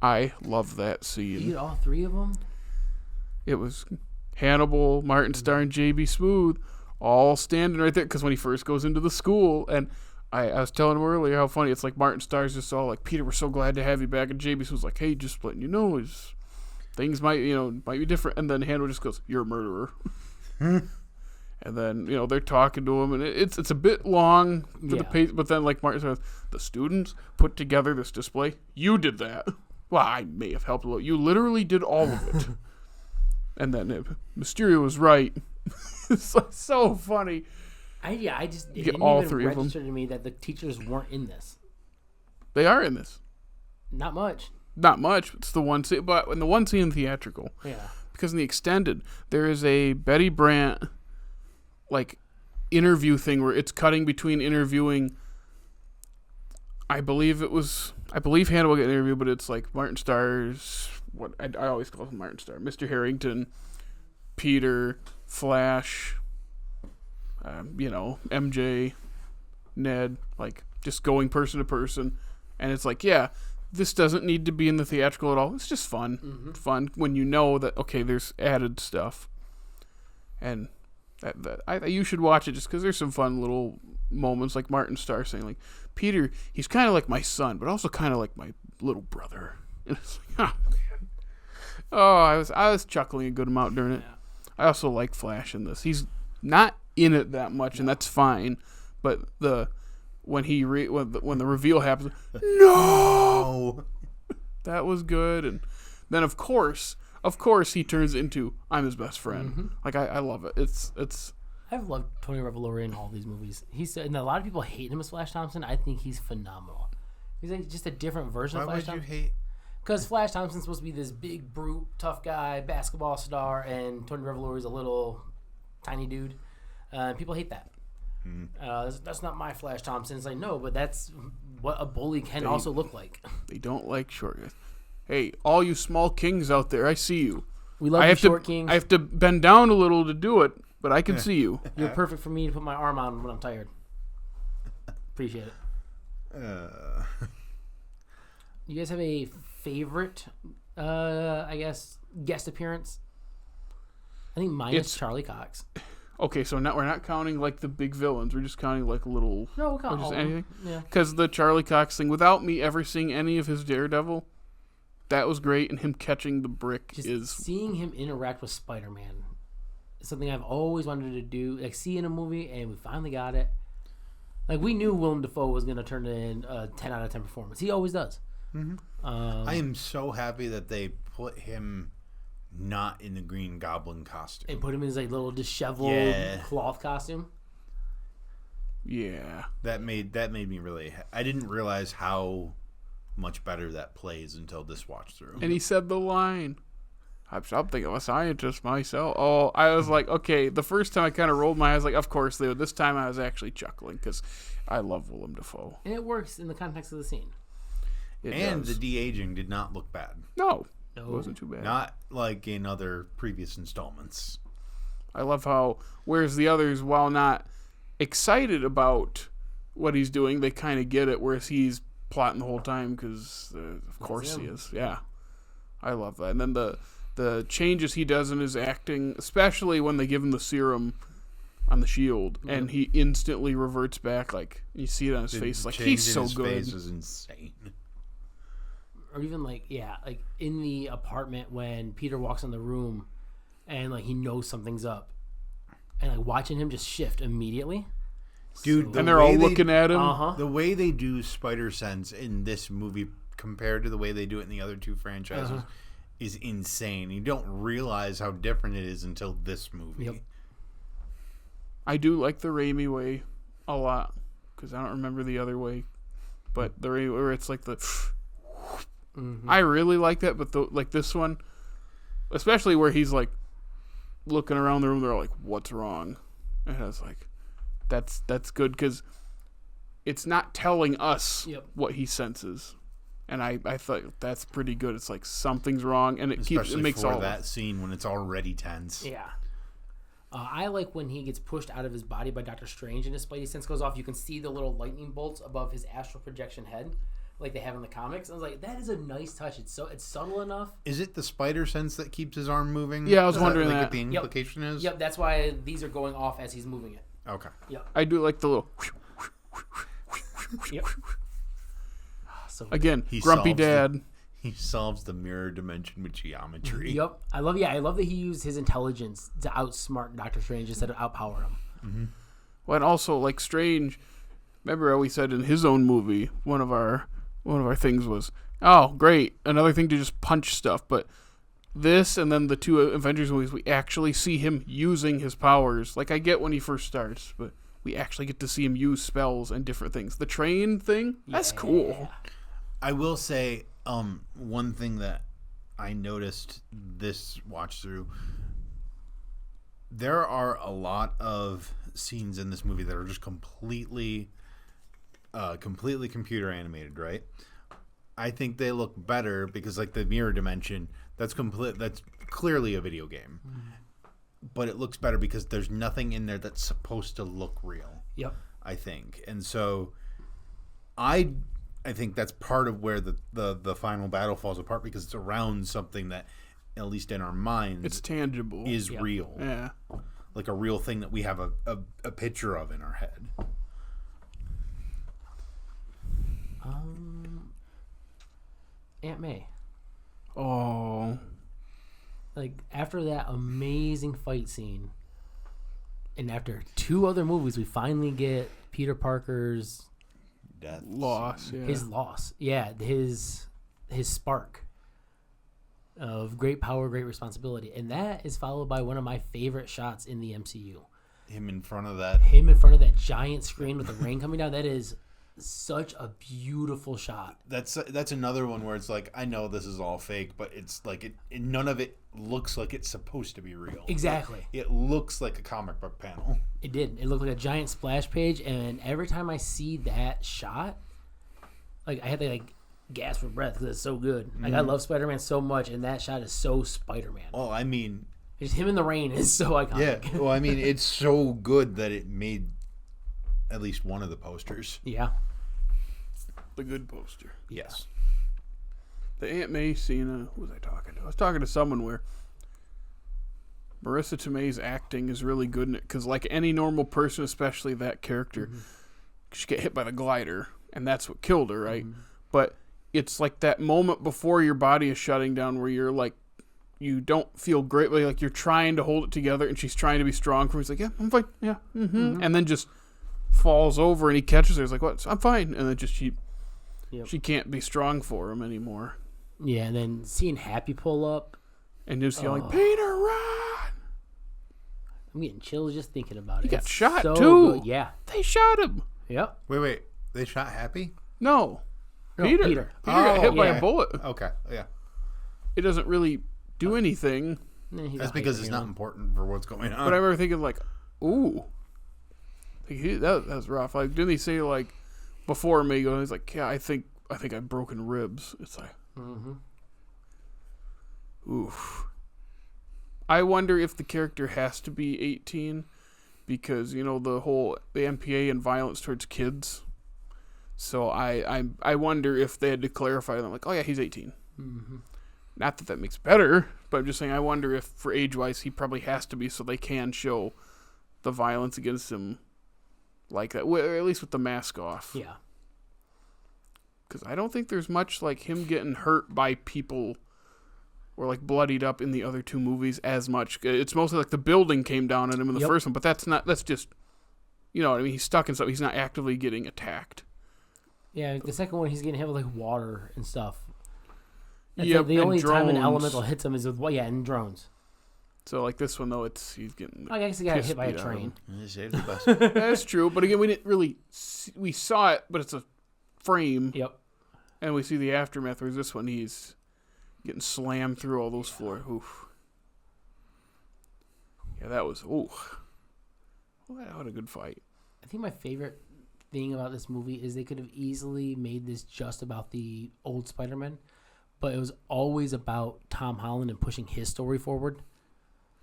I love that scene. You get all 3 of them? It was Hannibal, Martin Starr, and J.B. Smoove all standing right there, because when he first goes into the school, and I was telling him earlier how funny it's like Martin Starr's just all like, Peter, we're so glad to have you back. And JB was like, hey, just letting you know, things might be different. And then Hannibal just goes, you're a murderer. And then, they're talking to him, and it's a bit long for the pace, but then like Martin says, the students put together this display. You did that. Well, I may have helped a little. You literally did all of it. And then Mysterio was right. It's like so funny. It didn't all even three of them. register to me that the teachers weren't in this. They are in this. Not much. Not much. It's the one scene, but in the one scene in theatrical. Yeah. Because in the extended, there is a Betty Brant like interview thing where it's cutting between interviewing. I believe Hannibal got interviewed, but it's like Martin Starr's. What I always call him Martin Starr, Mr. Harrington, Peter, Flash. MJ, Ned, like just going person to person, and it's like, yeah, this doesn't need to be in the theatrical at all. It's just fun, fun when you know that there's added stuff, and you should watch it just because there's some fun little moments like Martin Starr saying like, Peter, he's kind of like my son, but also kind of like my little brother. And it's like, I was chuckling a good amount during it. Yeah. I also like Flash in this. He's not in it that much, and that's fine. But when the reveal happens, no, that was good. And then of course he turns into I'm his best friend. Mm-hmm. Like I love it. It's. I've loved Tony Revolori in all these movies. And a lot of people hate him as Flash Thompson. I think he's phenomenal. He's like just a different version of Flash Thompson. Why would you hate? Because Flash Thompson's supposed to be this big brute, tough guy, basketball star, and Tony Revolori's a little tiny dude. People hate that. That's not my Flash Thompson. It's like, no, but that's what a bully can also look like. They don't like short guys. Hey, all you small kings out there, I see you. We love you, short kings. I have to bend down a little to do it, but I can see you. You're perfect for me to put my arm on when I'm tired. Appreciate it. You guys have a favorite, guest appearance? I think mine is Charlie Cox. Okay, so now we're not counting like the big villains. We're just counting like little. No, we'll count just all anything. of them. Yeah. Because the Charlie Cox thing, without me ever seeing any of his Daredevil, that was great, and him catching the brick seeing him interact with Spider-Man is something I've always wanted to do. Like see in a movie, and we finally got it. Like we knew Willem Dafoe was going to turn in a 10 out of 10 performance. He always does. Mm-hmm. I am so happy that they put him not in the Green Goblin costume and put him in his like little disheveled cloth costume. Yeah, that made me really. I didn't realize how much better that plays until this watch through. And he said the line, "I'm something of a scientist myself." Oh, I was like, okay. The first time I kind of rolled my eyes, like, of course they would. This time I was actually chuckling because I love Willem Dafoe, and it works in the context of the scene. And the de-aging did not look bad. No, it wasn't too bad. Not like in other previous installments. I love how, whereas the others, while not excited about what he's doing, they kind of get it, whereas he's plotting the whole time because, of course he is. Yeah, I love that. And then the changes he does in his acting, especially when they give him the serum on the shield, and he instantly reverts back. Like you see it on his face, like he's so good. His face is insane. Or even like in the apartment when Peter walks in the room and like he knows something's up, and like watching him just shift immediately. Dude, and they're all looking at him. The way they do spider sense in this movie compared to the way they do it in the other two franchises is insane. You don't realize how different it is until this movie. Yep. I do like the Raimi way a lot because I don't remember the other way, but the Raimi where it's like the. I really like that, but like this one, especially where he's like looking around the room, they're like, "What's wrong?" And I was like, "That's good because it's not telling us what he senses." And I thought that's pretty good. It's like something's wrong, and it makes all that scene when it's already tense. Yeah. I like when he gets pushed out of his body by Doctor Strange and his spidey sense goes off. You can see the little lightning bolts above his astral projection head, like they have in the comics. I was like, that is a nice touch. It's subtle enough. Is it the spider sense that keeps his arm moving? Yeah, I was wondering that. Like what the implication is? Yep, that's why these are going off as he's moving it. Okay. Yep. I do like the little. Yep. So Again, He grumpy solves the- dad. He solves the mirror dimension with geometry. Yep. I love that he used his intelligence to outsmart Doctor Strange instead of outpower him. Well, and also like Strange. Remember how we said in his own movie, one of our things was, oh great, another thing to just punch stuff. But this and then the two Avengers movies, we actually see him using his powers. Like I get when he first starts, but we actually get to see him use spells and different things. The train thing, that's cool. I will say, one thing that I noticed this watch through, there are a lot of scenes in this movie that are just completely computer animated, right? I think they look better because, like, the mirror dimension, that's clearly a video game. But it looks better because there's nothing in there that's supposed to look real. Yep. I think. And so I think that's part of where the final battle falls apart, because it's around something that, at least in our minds, It's tangible. is real. Yeah. Like a real thing that we have a picture of in our head. Aunt May. Oh. Like, after that amazing fight scene, and after 2 other movies, we finally get Peter Parker's Death. Loss. Yeah. his loss. Yeah, his spark of great power, great responsibility. And that is followed by one of my favorite shots in the MCU. Him in front of that. Him in front of that giant screen with the rain coming down. That is such a beautiful shot. That's another one where it's like, I know this is all fake, but it's like none of it looks like it's supposed to be real. Exactly. It looks like a comic book panel. It did. It looked like a giant splash page, and every time I see that shot, like, I had to like gasp for breath because it's so good. Like, I love Spider-Man so much, and that shot is so Spider-Man. Well, I mean, Just him in the rain is so iconic. yeah. Well, I mean, it's so good that it made at least one of the posters. Yeah. The good poster. Yes. The Aunt May scene, who was I talking to? I was talking to someone where Marissa Tomei's acting is really good in it, because like any normal person, especially that character, she get hit by the glider, and that's what killed her, right? But it's like that moment before your body is shutting down where you're like, you don't feel great, like you're trying to hold it together, and she's trying to be strong for him. He's like, yeah, I'm fine, yeah, and then just falls over, and he catches her. He's like, what? I'm fine, and then just she can't be strong for him anymore. Yeah, and then seeing Happy pull up. And just yelling, Peter, run! I'm getting chills just thinking about it. He got It's shot, so too. good. Yeah. They shot him. Yep. Wait. They shot Happy? No. No, Peter. Peter. Got hit by yeah. a bullet. Okay. Yeah. It doesn't really do anything. That's because it's not important for what's going on. But I remember thinking, like, ooh. Like, that was rough. Like, didn't he say, like, before Amigo, he's like, yeah, I think I've broken ribs. It's like, oof. I wonder if the character has to be 18 because, the MPA and violence towards kids. So I wonder if they had to clarify them, like, oh yeah, he's 18. Not that makes it better, but I'm just saying I wonder if for age-wise he probably has to be so they can show the violence against him like that, or at least with the mask off. Yeah. Because I don't think there's much like him getting hurt by people or like bloodied up in the other 2 movies as much. It's mostly like the building came down on him in the first one, but that's just, you know what I mean? He's stuck in something. He's not actively getting attacked. Yeah, the second one he's getting hit with like water and stuff. That's Yep, like the and only time an drones. elemental hits him is with and drones. So like this one though, he's getting. I guess he got piss hit by a beat out of train. him. That's true, but again, we didn't really. We saw it, but it's a frame. Yep. And we see the aftermath. Whereas this one, he's getting slammed through all those floors. Oof. Yeah, that was oof. What a good fight. I think my favorite thing about this movie is they could have easily made this just about the old Spider-Man, but it was always about Tom Holland and pushing his story forward.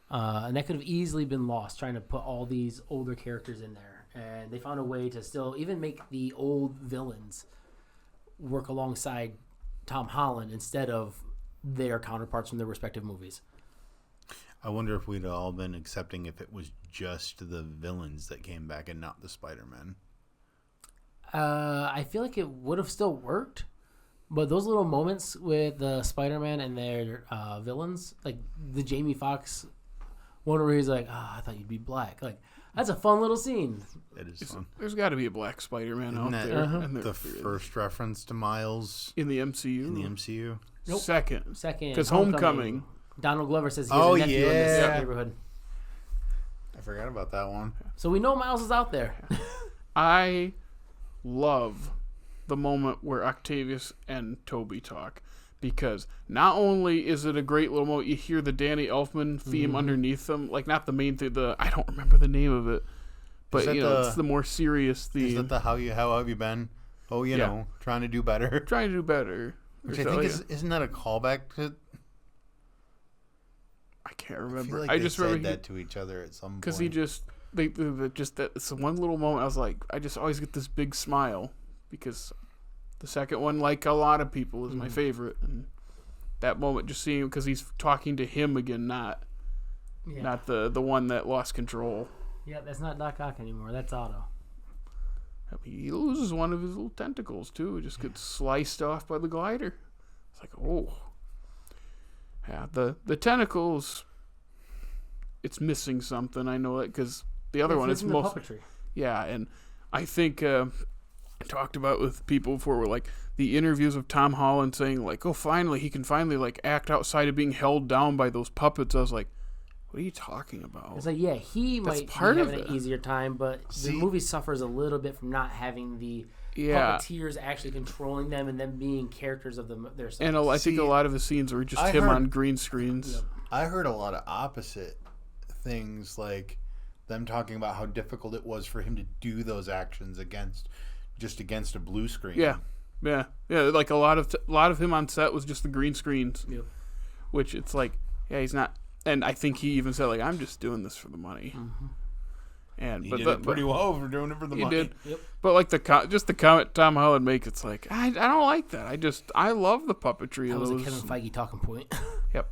And that could have easily been lost trying to put all these older characters in there. And they found a way to still even make the old villains work alongside Tom Holland instead of their counterparts from their respective movies. I wonder if we'd all been accepting if it was just the villains that came back and not the Spider-Man. I feel like it would have still worked, but those little moments with the Spider-Man and their villains, like the Jamie Foxx one where he's like, "I thought you'd be black." Like that's a fun little scene. It is fun. There's got to be a black Spider-Man Isn't out that there. Uh-huh. And the first reference to Miles in the MCU. in the MCU? Nope. Second. Because Homecoming. Donald Glover says he has a nephew in this neighborhood. I forgot about that one. So we know Miles is out there. I love the moment where Octavius and Toby talk, because not only is it a great little moment, you hear the Danny Elfman theme underneath them, like not the main thing, I don't remember the name of it, but it's the more serious theme. Is that the how have you been? Oh, you know, trying to do better. Trying to do better. Which I think isn't that a callback to? I can't remember. I feel like I they just said remember that to each other at some point. because he just it's one little moment. I was like, I just always get this big smile because the second one, like a lot of people, is my favorite, and that moment just seeing because he's talking to him again, not the one that lost control. Yeah, that's not Doc Ock anymore. That's Otto. He loses one of his little tentacles too. It just gets sliced off by the glider. It's like, oh, yeah. The tentacles. It's missing something. I know that because the other one is most puppetry. Yeah, and I think I talked about with people before were like the interviews of Tom Holland saying like, oh, finally he can finally like act outside of being held down by those puppets. I was like, what are you talking about? It's like, yeah, he might be having an easier time, but the movie suffers a little bit from not having the puppeteers actually controlling them and them being characters of themselves. And I think a lot of the scenes were just him on green screens. Yep. I heard a lot of opposite things, like them talking about how difficult it was for him to do those actions against a blue screen. Yeah. Like a lot of him on set was just the green screens. Yep. Which it's like, yeah, he's not. And I think he even said like, I'm just doing this for the money. Mm-hmm. And he did it pretty well for doing it for the money. He did. Yep. But like the comment Tom Holland makes, it's like I don't like that. I love the puppetry That of was those. a Kevin Feige talking point. Yep.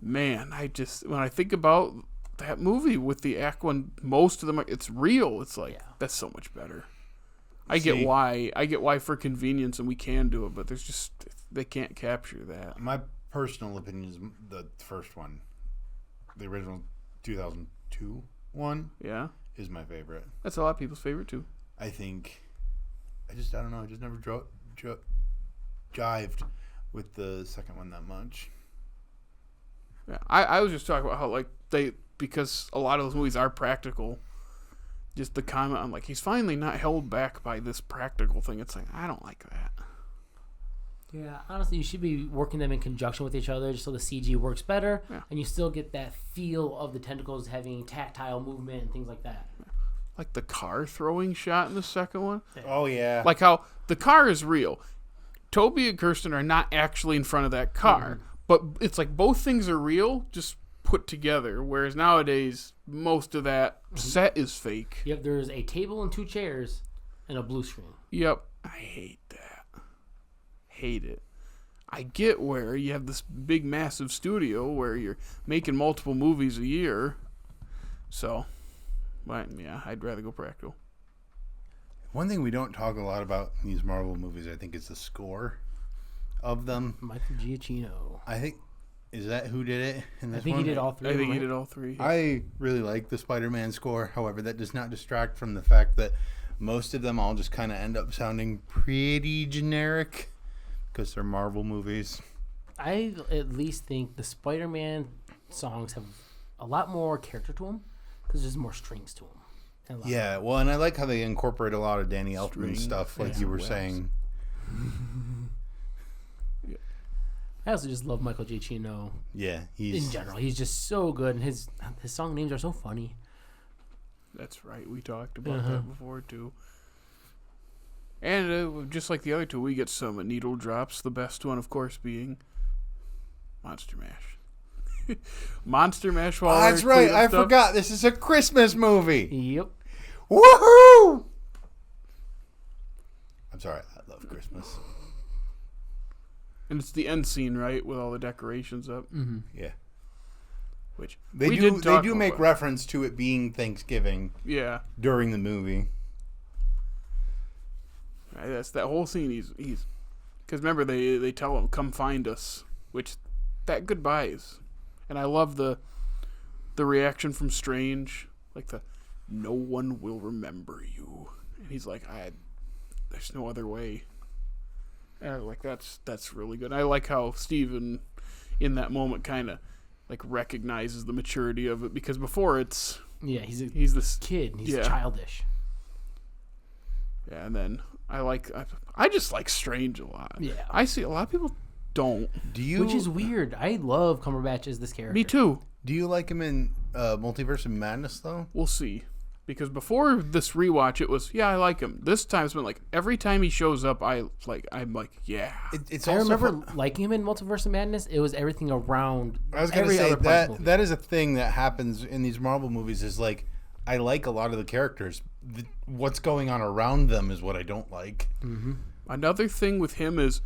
When I think about that movie with the act when most of them it's real, it's like that's so much better. I get why for convenience and we can do it, but there's just they can't capture that. My personal opinion is the first one, the original 2002 one. Yeah, is my favorite. That's a lot of people's favorite too. I think I don't know. I just never jived with the second one that much. Yeah, I was just talking about how like because a lot of those movies are practical. Just the comment on like he's finally not held back by this practical thing. It's like I don't like that. Yeah, honestly, you should be working them in conjunction with each other just so the CG works better, and you still get that feel of the tentacles having tactile movement and things like that. Like the car throwing shot in the second one. Oh yeah. Like how the car is real. Toby and Kirsten are not actually in front of that car, but it's like both things are real, just put together. Whereas nowadays, most of that set is fake. Yep, there's a table and 2 chairs and a blue screen. Yep, I hate that. Hate it. I get where you have this big, massive studio where you're making multiple movies a year. So, but yeah, I'd rather go practical. One thing we don't talk a lot about in these Marvel movies, I think, is the score of them. Michael Giacchino. I think, is that who did it in this I think one? he did all 3. I think he did all 3. I really like the Spider-Man score. However, that does not distract from the fact that most of them all just kind of end up sounding pretty generic because they're Marvel movies. I at least think the Spider-Man songs have a lot more character to them because there's more strings to them. Yeah, well, and I like how they incorporate a lot of Danny Elfman stuff, like you were saying. I also just love Michael Giacchino. Yeah, in general, he's just so good, and his song names are so funny. That's right. We talked about that before too. And just like the other 2, we get some needle drops. The best one, of course, being Monster Mash. Monster Mash. That's right. I forgot. This is a Christmas movie. Yep. Woohoo! I'm sorry. I love Christmas. And it's the end scene, right, with all the decorations up. Mm-hmm. Yeah. Which they do make reference to it being Thanksgiving. Yeah. During the movie. that's that whole scene. He's because remember they tell him come find us, which that goodbyes, and I love the reaction from Strange, like the no one will remember you, and he's like there's no other way. And like that's really good. I like how Steven in that moment kind of like recognizes the maturity of it, because before it's he's this kid, he's childish. Yeah, and then I just like Strange a lot. Yeah, I see a lot of people don't. Do you? Which is weird. I love Cumberbatch as this character. Me too. Do you like him in Multiverse of Madness though? We'll see. Because before this rewatch, it was I like him. This time it's been like every time he shows up, I'm like, yeah. I remember liking him in Multiverse of Madness. It was everything around. I was going to say that is a thing that happens in these Marvel movies. Is like I like a lot of the characters. What's going on around them is what I don't like. Mm-hmm. Another thing with him is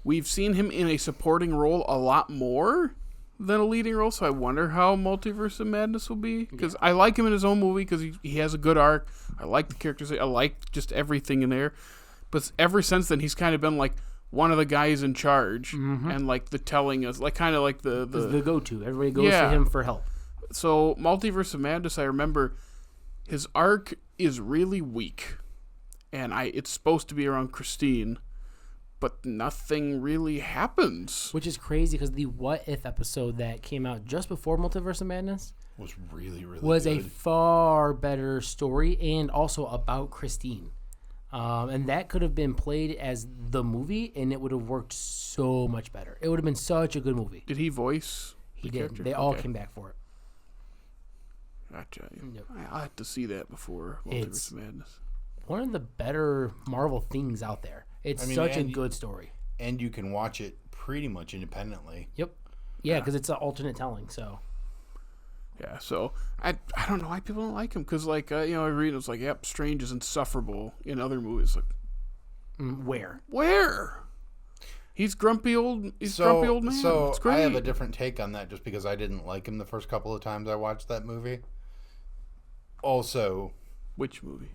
we've seen him in a supporting role a lot more than a leading role, so I wonder how Multiverse of Madness will be, because I like him in his own movie because he has a good arc. I like the characters. I like just everything in there. But ever since then, he's kind of been like one of the guys in charge, and like the telling us, like kind of like the go-to. Everybody goes to him for help. So Multiverse of Madness, I remember his arc is really weak, and it's supposed to be around Christine, but nothing really happens. Which is crazy because the What If episode that came out just before Multiverse of Madness was really was good. A far better story, and also about Christine. And that could have been played as the movie, and it would have worked so much better. It would have been such a good movie. Did he voice? He did. Character? They all came back for it. Gotcha. Yep. I'll have to see that before Multiverse of Madness. One of the better Marvel things out there. It's such a good story. And you can watch it pretty much independently. Yep. Yeah, because it's an alternate telling, so. Yeah, so I don't know why people don't like him, because like I read it's like Strange is insufferable in other movies. Like where he's grumpy old man. So it's great. I have a different take on that, just because I didn't like him the first couple of times I watched that movie. Also, which movie?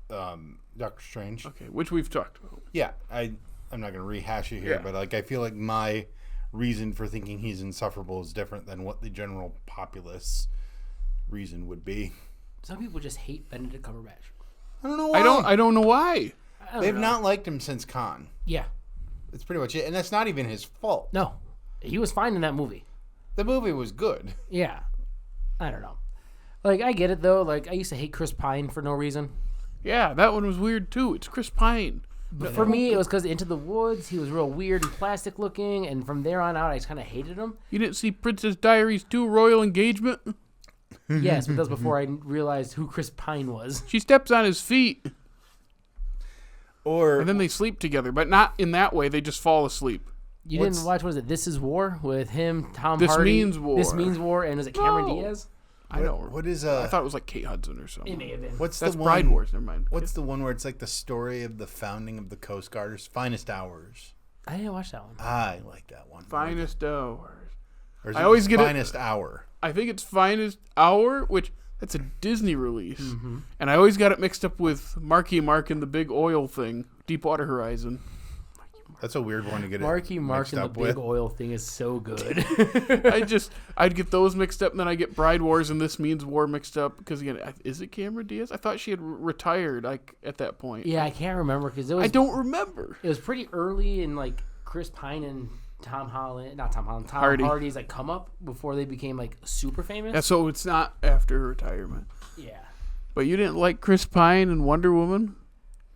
Doctor Strange. Okay, which we've talked about. Yeah, I'm not going to rehash it here, but like I feel like my reason for thinking he's insufferable is different than what the general populace reason would be. Some people just hate Benedict Cumberbatch. I don't know why. I don't know why. They've not liked him since Khan. Yeah. That's pretty much it, and that's not even his fault. No. He was fine in that movie. The movie was good. Yeah. I don't know. Like, I get it, though. Like, I used to hate Chris Pine for no reason. Yeah, that one was weird, too. It's Chris Pine. But for me, it was because Into the Woods, he was real weird and plastic looking, and from there on out, I just kind of hated him. You didn't see Princess Diaries 2 Royal Engagement? Yes, but that was before I realized who Chris Pine was. She steps on his feet. And then they sleep together, but not in that way. They just fall asleep. You didn't watch, what is it, This Is War? With him, Tom This Hardy? Means War. This Means War, and is it Cameron Diaz? I know. What is I thought it was like Kate Hudson or something. It may have been. That's Bride Wars. Never mind. What's the one where it's like the story of the founding of the Coast Guard's Finest Hours? I didn't watch that one. I like that one. Finest Hours. Or is I always get Finest Hour. I think it's Finest Hour, which that's a Disney release, and I always got it mixed up with Marky Mark and the Big Oil thing, Deepwater Horizon. That's a weird one to get Marky Mark and the Big Oil thing is so good. I'd get those mixed up, and then I get Bride Wars and This Means War mixed up, because again, is it Cameron Diaz? I thought she had retired at that point. Yeah, I can't remember because I don't remember. It was pretty early in like Chris Pine and Tom Hardy. Hardy's like come up before they became like super famous. Yeah, so it's not after retirement. Yeah. But you didn't like Chris Pine and Wonder Woman?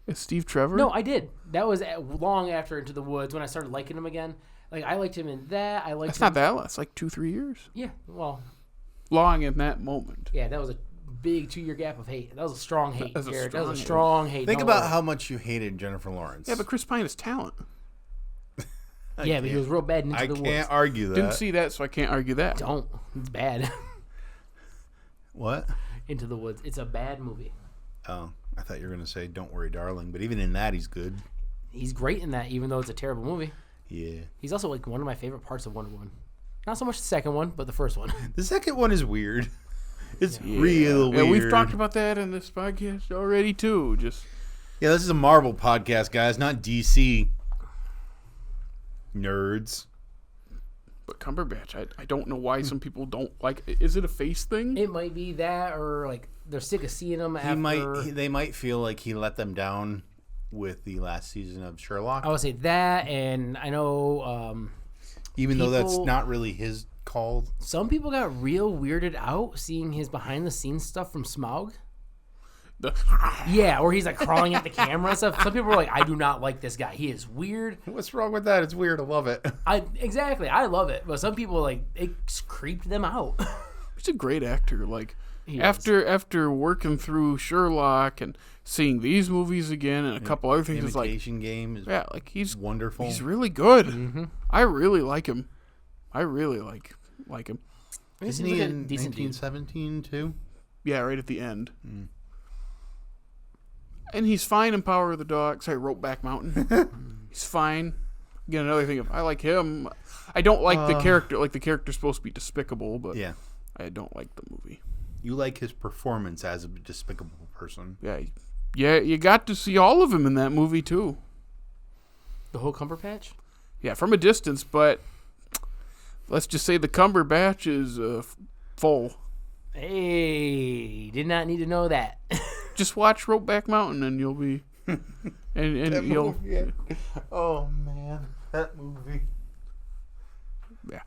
As Steve Trevor? No, I did. That was long after Into the Woods when I started liking him again. Like I liked him in that. That's not that long. It's like 2-3 years. Yeah, well, long in that moment. Yeah, that was a big 2-year gap of hate. That was a strong hate. That was a strong hate. Think about how much you hated Jennifer Lawrence. Yeah, but Chris Pine is talent. But he was real bad in Into the Woods. I can't argue that. Didn't see that, so I can't argue that. Don't. It's bad. What? Into the Woods. It's a bad movie. Oh, I thought you were going to say Don't Worry, Darling. But even in that, he's good. He's great in that, even though it's a terrible movie. Yeah. He's also like one of my favorite parts of Wonder Woman. Not so much the second one, but the first one. The second one is weird. It's real weird. Yeah, we've talked about that in this podcast already, too. Just Yeah, this is a Marvel podcast, guys, not DC. Nerds. But Cumberbatch, I don't know why some people don't like. Is it a face thing? It might be that, or like they're sick of seeing him after. They might feel like he let them down with the last season of Sherlock. I would say that, and I know. Even though that's not really his call. Some people got real weirded out seeing his behind the scenes stuff from Smaug. Yeah, where he's like crawling at the camera and stuff. Some people are like, I do not like this guy. He is weird. What's wrong with that? It's weird. I love it. Exactly. I love it. But some people, like, it creeped them out. He's a great actor. Like, after working through Sherlock and seeing these movies again and a couple other things, Imitation Game is he's wonderful. He's really good. Mm-hmm. I really like him. I really like him. Isn't he in 1917 too? Yeah, right at the end. Mm. And he's fine in Power of the Dog. Sorry, Ropeback Mountain. He's fine. Again, another thing, I like him. I don't like the character. Like, the character's supposed to be despicable, but yeah, I don't like the movie. You like his performance as a despicable person. Yeah, you got to see all of him in that movie, too. The whole Cumberbatch? Yeah, from a distance, but let's just say the Cumberbatch is full. Hey, did not need to know that. Just watch Ropeback Mountain and you'll be and you'll movie, yeah. Oh man, that movie. Yeah.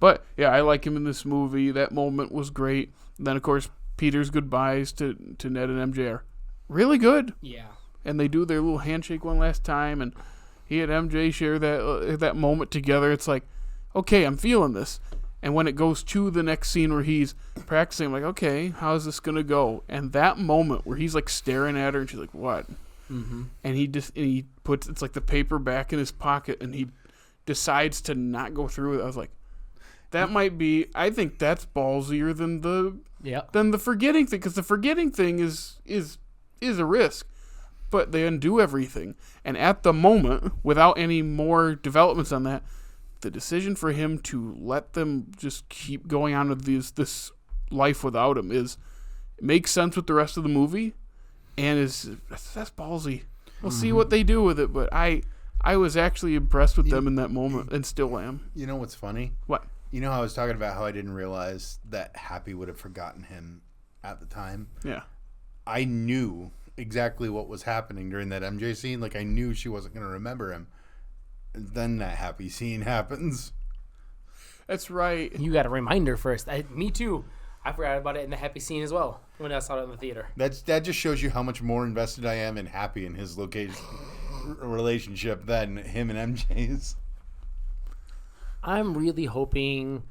But yeah, I like him in this movie. That moment was great. And then of course Peter's goodbyes to Ned and MJ are really good. Yeah. And they do their little handshake one last time, and he and MJ share that moment together. It's like, okay, I'm feeling this. And when it goes to the next scene where he's practicing, I'm like, okay, how's this going to go? And that moment where he's like staring at her and she's like, what? Mm-hmm. And he puts, it's like the paper back in his pocket and he decides to not go through it. I was like, that might be, I think that's ballsier than the forgetting thing. Because the forgetting thing is a risk. But they undo everything. And at the moment, without any more developments on that, the decision for him to let them just keep going on with this life without him makes sense with the rest of the movie, and that's ballsy. We'll see what they do with it, but I was actually impressed with them in that moment, and still am. You know what's funny? What? You know how I was talking about how I didn't realize that Happy would have forgotten him at the time? Yeah. I knew exactly what was happening during that MJ scene. Like, I knew she wasn't going to remember him. And then that Happy scene happens. That's right. You got a reminder first. Me too. I forgot about it in the Happy scene as well when I saw it in the theater. That just shows you how much more invested I am in Happy and his relationship than him and MJ's. I'm really hoping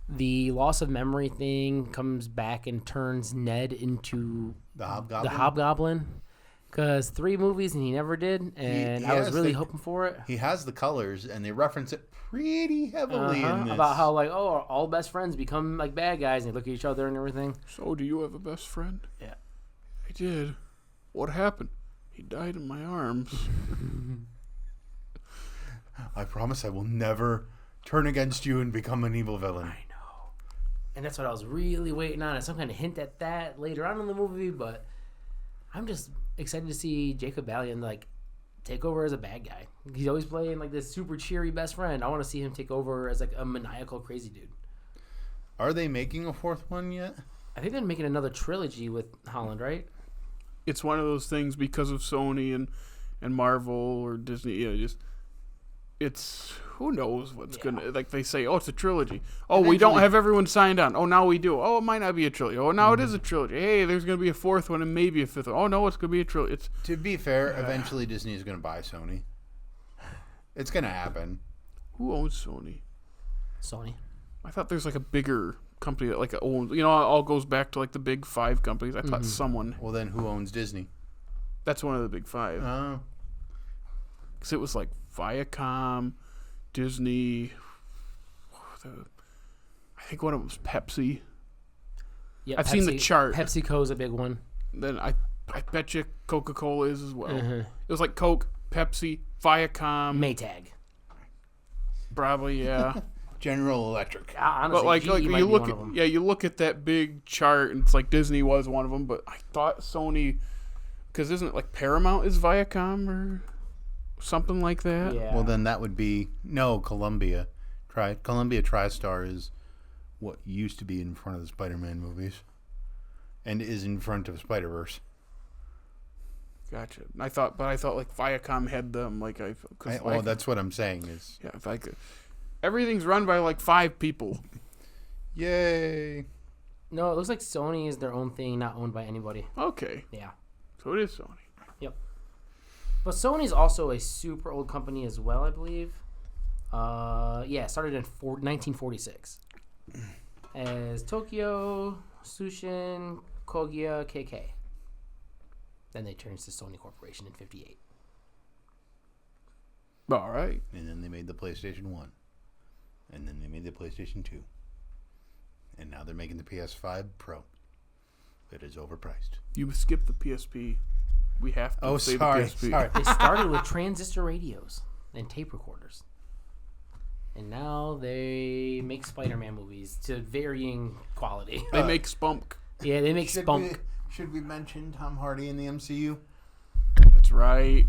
the loss of memory thing comes back and turns Ned into the Hobgoblin. Because 3 movies and he never did, and I was really hoping for it. He has the colors, and they reference it pretty heavily in this. About how, like, all best friends become, like, bad guys, and they look at each other and everything. So, do you have a best friend? Yeah. I did. What happened? He died in my arms. I promise I will never turn against you and become an evil villain. I know. And that's what I was really waiting on. Some kind of hint at that later on in the movie, but I'm just excited to see Jacob Batalon like take over as a bad guy. He's always playing like this super cheery best friend. I want to see him take over as like a maniacal crazy dude. Are they making a 4th one yet? I think they're making another trilogy with Holland, right? It's one of those things because of Sony and Marvel or Disney. You know, it's who knows what's gonna, like they say, oh, it's a trilogy. Oh, eventually, we don't have everyone signed on. Oh, now we do. Oh, it might not be a trilogy. Oh, now it is a trilogy. Hey, there's gonna be a 4th one and maybe a 5th one. Oh no, it's gonna be a trilogy. To be fair, eventually Disney is gonna buy Sony. It's gonna happen. Who owns Sony? Sony. I thought there's like a bigger company that like owns. You know, it all goes back to like the big 5 companies. I thought someone. Well, then who owns Disney? That's one of the big 5. Oh. Because it was like Viacom, Disney. I think one of them was Pepsi. Yeah, I've seen the chart. PepsiCo's a big one. Then I bet you Coca-Cola is as well. It was like Coke, Pepsi, Viacom, Maytag. Probably, yeah. General Electric. Honestly, but like GE you might be look one at of them. you look at that big chart and it's like Disney was one of them, but I thought Sony Because isn't it like Paramount is Viacom or something like that? Yeah. Well, then that would be Columbia. Columbia TriStar is what used to be in front of the Spider-Man movies, and is in front of Spider-Verse. Gotcha. I thought like Viacom had them. Well, that's what I'm saying is. Yeah, everything's run by like 5 people. Yay! No, it looks like Sony is their own thing, not owned by anybody. Okay. Yeah. So it is Sony. Yep. But Sony's also a super old company as well, I believe. It started in 1946 as Tokyo Tsushin Kogia KK. Then they changed to Sony Corporation in 58. All right. And then they made the PlayStation 1. And then they made the PlayStation 2. And now they're making the PS5 Pro. It is overpriced. You skipped the PSP. We have to say the PSP. Sorry. They started with transistor radios and tape recorders. And now they make Spider-Man movies to varying quality. They make Spunk. Yeah, they make Spunk. Should we mention Tom Hardy in the MCU? That's right.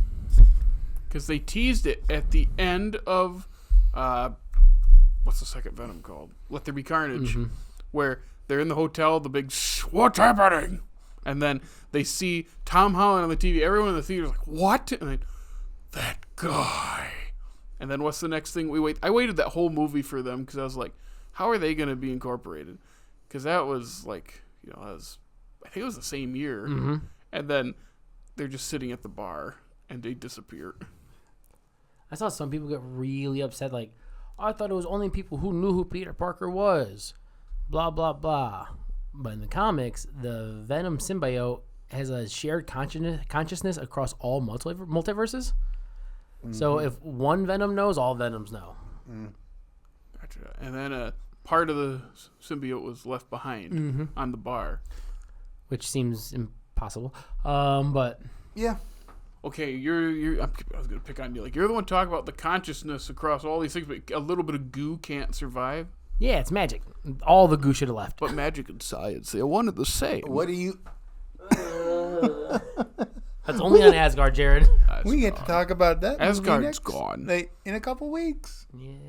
Because they teased it at the end of... what's the second Venom called? Let There Be Carnage. Mm-hmm. Where they're in the hotel, the big, what's happening? And then they see Tom Holland on the TV. Everyone in the theater is like, what? And then, that guy. And then what's the next thing we wait? I waited that whole movie for them because I was like, how are they going to be incorporated? Because that was like, I think it was the same year. Mm-hmm. And then they're just sitting at the bar and they disappear. I saw some people get really upset, like, I thought it was only people who knew who Peter Parker was. Blah, blah, blah. But in the comics, the Venom symbiote has a shared consciousness across all multiverses. Mm-hmm. So if one Venom knows, all Venoms know. Mm. Gotcha. And then part of the symbiote was left behind on the bar. Which seems impossible. But... yeah. Okay, I was going to pick on you. Like, you're the one talking about the consciousness across all these things, but a little bit of goo can't survive. Yeah, it's magic. All the goo should have left. But magic and science, they're one and the same. What do you... That's only on Asgard, Jared. We get to talk about that. Asgard's gone. In a couple weeks. Yay.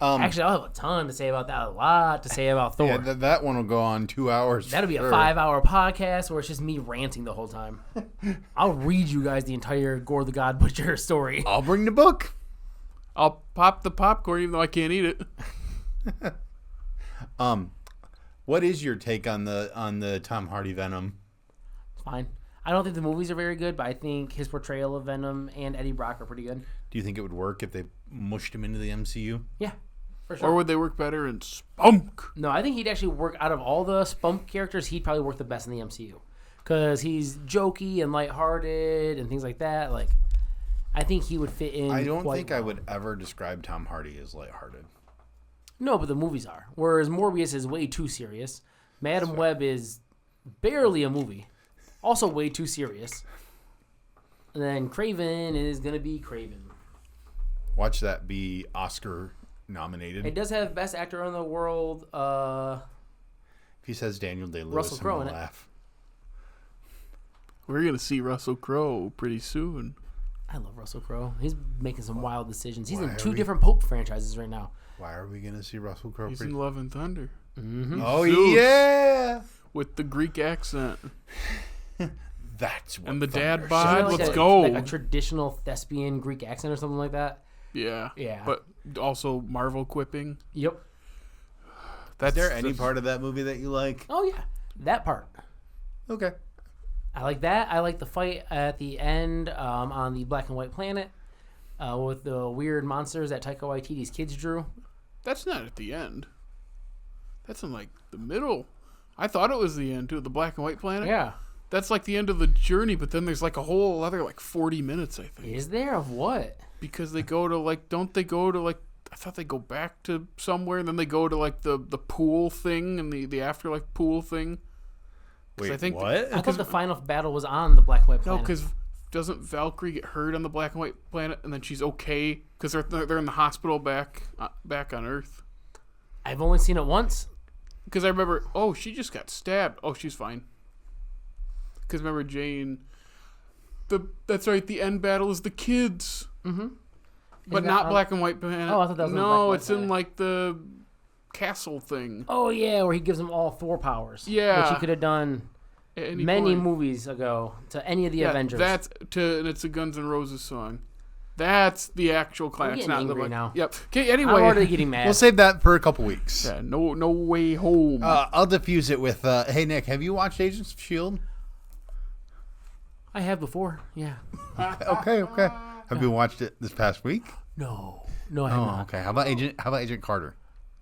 Actually, I'll have a ton to say about that. A lot to say about Thor. Yeah, that one will go on 2 hours. That'll be a 5-hour podcast where it's just me ranting the whole time. I'll read you guys the entire Gore the God Butcher story. I'll bring the book. I'll pop the popcorn even though I can't eat it. What is your take on the Tom Hardy Venom? It's fine. I don't think the movies are very good, but I think his portrayal of Venom and Eddie Brock are pretty good. Do you think it would work if they mushed him into the MCU? Yeah, for sure. Or would they work better in Spunk? No, I think he'd actually work out of all the Spunk characters. He'd probably work the best in the MCU because he's jokey and lighthearted and things like that. Like, I think he would fit in. I don't quite think well. I would ever describe Tom Hardy as lighthearted. No, but the movies are. Whereas Morbius is way too serious. Madam Web is barely a movie. Also way too serious. And then Craven is going to be Craven. Watch that be Oscar nominated. It does have Best Actor in the World. If he says Daniel Day-Lewis, Russell I'm Crowe going in to it. laugh. We're going to see Russell Crowe pretty soon. I love Russell Crowe. He's making some wild decisions. He's in Why 2 are we- different Pope franchises right now. Why are we going to see Russell Crowe? He's in Love and Thunder. Mm-hmm. Oh, Zeus. yeah! With the Greek accent. That's what And the Thunder dad bod. Like Let's a- go. Like a traditional thespian Greek accent or something like that. Yeah. Yeah. But also Marvel quipping. Yep. Is there any part of that movie that you like? Oh, yeah. That part. Okay. I like that. I like the fight at the end on the black and white planet with the weird monsters that Taika Waititi's kids drew. That's not at the end. That's in like the middle. I thought it was the end too. The black and white planet. Yeah. That's like the end of the journey, but then there's like a whole other like 40 minutes, I think. Is there of what? Because they go to like, don't they go to like, I thought they go back to somewhere and then they go to like the pool thing and the afterlife pool thing. Wait, I think what? I thought the final battle was on the black and white No, planet. because doesn't Valkyrie get hurt on the black and white planet and then she's okay because they're in the hospital back on Earth? I've only seen it once. Because I remember, oh, she just got stabbed. Oh, she's fine. Because remember, Jane That's right. The end battle is the kids. Mm-hmm. But not black and white banana. Oh, I thought that was no. It's in like the castle thing. Oh yeah, where he gives them all Thor powers. Yeah, which he could have done many movies ago to any of the Avengers. And it's a Guns N' Roses song. That's the actual climax. I'm getting angry now. Yep. Okay. Anyway, I'm already getting mad. We'll save that for a couple weeks. Yeah. No way home. I'll diffuse it with. Hey Nick, have you watched Agents of S.H.I.E.L.D.? I have before. Yeah. Okay. Have you watched it this past week? No, I have not. Okay. How about Agent Carter?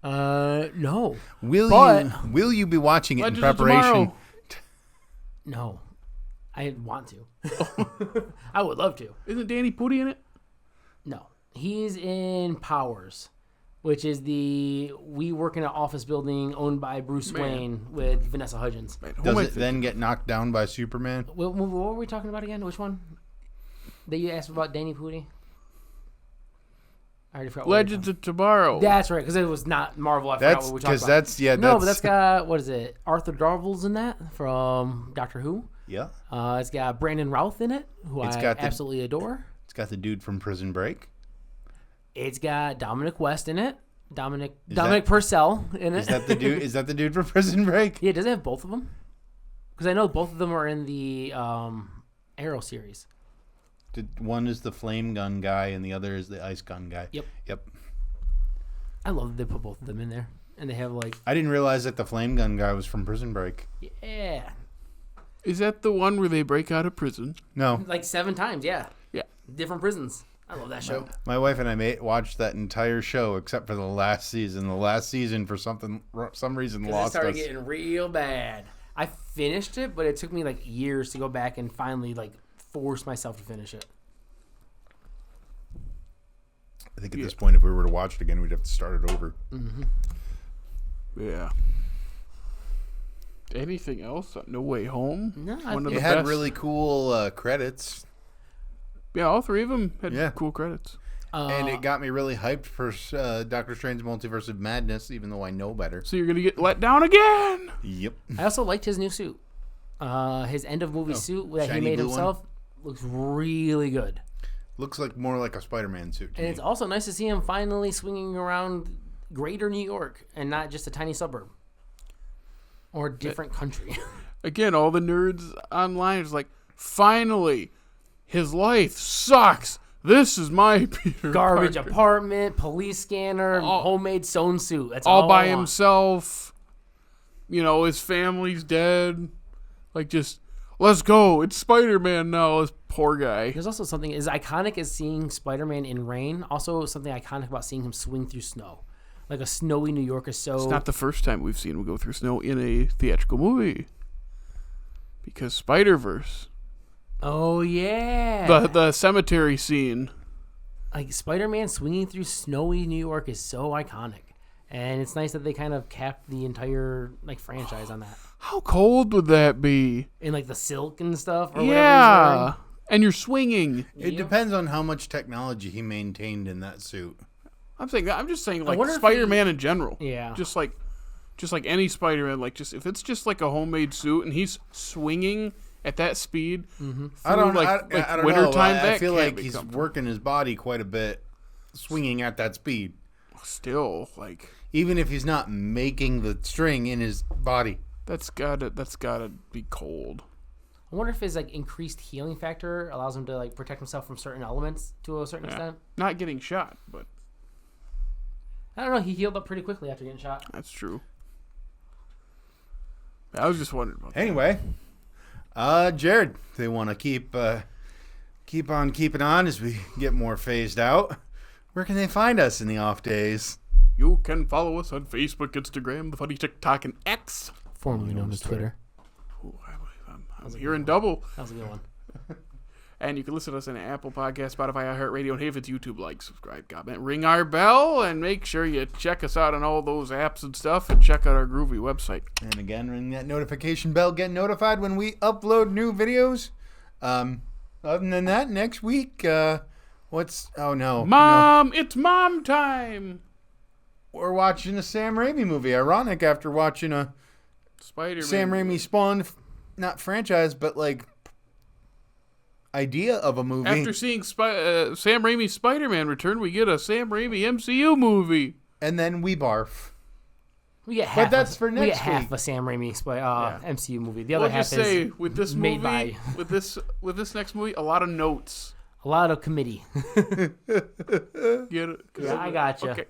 No. Will you be watching it Legends in of preparation? Tomorrow. No, I want to. I would love to. Isn't Danny Pudi in it? No, he's in Powers, which is we work in an office building owned by Bruce Wayne with Vanessa Hudgens. Does it then get knocked down by Superman? What were we talking about again? Which one? That you asked about Danny Pudi? I already forgot. Legends of Tomorrow. That's right, because it was not Marvel. I forgot what we talked about. No, but that's got, what is it? Arthur Darvill's in that from Doctor Who. Yeah. It's got Brandon Routh in it, who I absolutely adore. It's got the dude from Prison Break. It's got Dominic West in it. Dominic Purcell in it. Is that the dude from Prison Break? Yeah, does it have both of them? Because I know both of them are in the Arrow series. One is the flame gun guy and the other is the ice gun guy. Yep. I love that they put both of them in there. And they have I didn't realize that the flame gun guy was from Prison Break. Yeah. Is that the one where they break out of prison? No. 7 times, yeah. Yeah. Different prisons. I love that show. My wife and I watched that entire show except for the last season. The last season, for some reason, lost us. It started getting real bad. I finished it, but it took me years to go back and finally force myself to finish it. I think at this point, if we were to watch it again, we'd have to start it over. Mm-hmm. Yeah. Anything else? No Way Home? No, it had really cool credits. Yeah, all 3 of them had cool credits. And it got me really hyped for Doctor Strange Multiverse of Madness, even though I know better. So you're going to get let down again? Yep. I also liked his new suit. His end-of-movie suit that he made himself looks really good. Looks more like a Spider-Man suit to me. It's also nice to see him finally swinging around greater New York and not just a tiny suburb. Or a different country. Again, all the nerds online is finally, his life sucks. This is my Peter Garbage Parker. apartment, police scanner, homemade sewn suit. That's all by I want. himself. His family's dead. Just, let's go. It's Spider-Man now. This poor guy. There's also something as iconic as seeing Spider-Man in rain. Also something iconic about seeing him swing through snow. A snowy New York is so... It's not the first time we've seen him go through snow in a theatrical movie. Because Spider-Verse. Oh, yeah. The cemetery scene. Spider-Man swinging through snowy New York is so iconic. And it's nice that they kind of capped the entire franchise on that. How cold would that be? In the silk and stuff? Or yeah. And you're swinging. It depends on how much technology he maintained in that suit. I'm just saying Spider-Man in general. Yeah. Just like any Spider-Man, if it's just a homemade suit and he's swinging at that speed through I don't know. wintertime, I feel like he's working his body quite a bit swinging at that speed. Still, even if he's not making the string in his body. That's gotta be cold. I wonder if his increased healing factor allows him to protect himself from certain elements to a certain extent. Not getting shot, but I don't know. He healed up pretty quickly after getting shot. That's true. I was just wondering about that. Anyway, Jared, they want to keep on keeping on as we get more phased out. Where can they find us in the off days? You can follow us on Facebook, Instagram, the Funny TikTok, and X. Formerly known as Twitter. Ooh, I'm hearing double. That was a good one. And you can listen to us on Apple Podcasts, Spotify, iHeartRadio, and hey, if it's YouTube, subscribe, comment, ring our bell, and make sure you check us out on all those apps and stuff, and check out our groovy website. And again, ring that notification bell, get notified when we upload new videos. Other than that, next week, it's mom time. We're watching a Sam Raimi movie. Ironic after watching a Spider-Man Sam Raimi Spawn, not franchise, but idea of a movie. After seeing Sam Raimi's Spider-Man return, we get a Sam Raimi MCU movie. And then we barf. We get half. But that's for next We get half week. a Sam Raimi MCU movie. The other We'll half just say is with this made movie, by with this next movie, a lot of notes. a lot of committee. Get it? Yeah, I gotcha. Okay.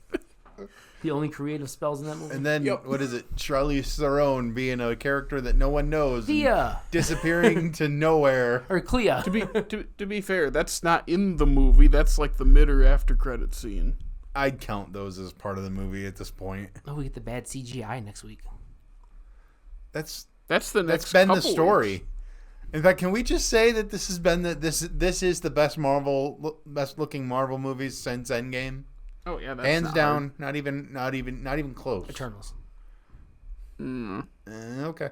The only creative spells in that movie. And then, what is it? Charlize Theron being a character that no one knows. Thea. Disappearing to nowhere. Or Clea. To be fair, that's not in the movie. That's like the mid or after credit scene. I'd count those as part of the movie at this point. Oh, we get the bad CGI next week. That's the next. been the couple story. weeks. In fact, can we just say that this has been this is the best looking Marvel movies since Endgame? Oh yeah, that's Hands not down, not even close. Eternals. Okay,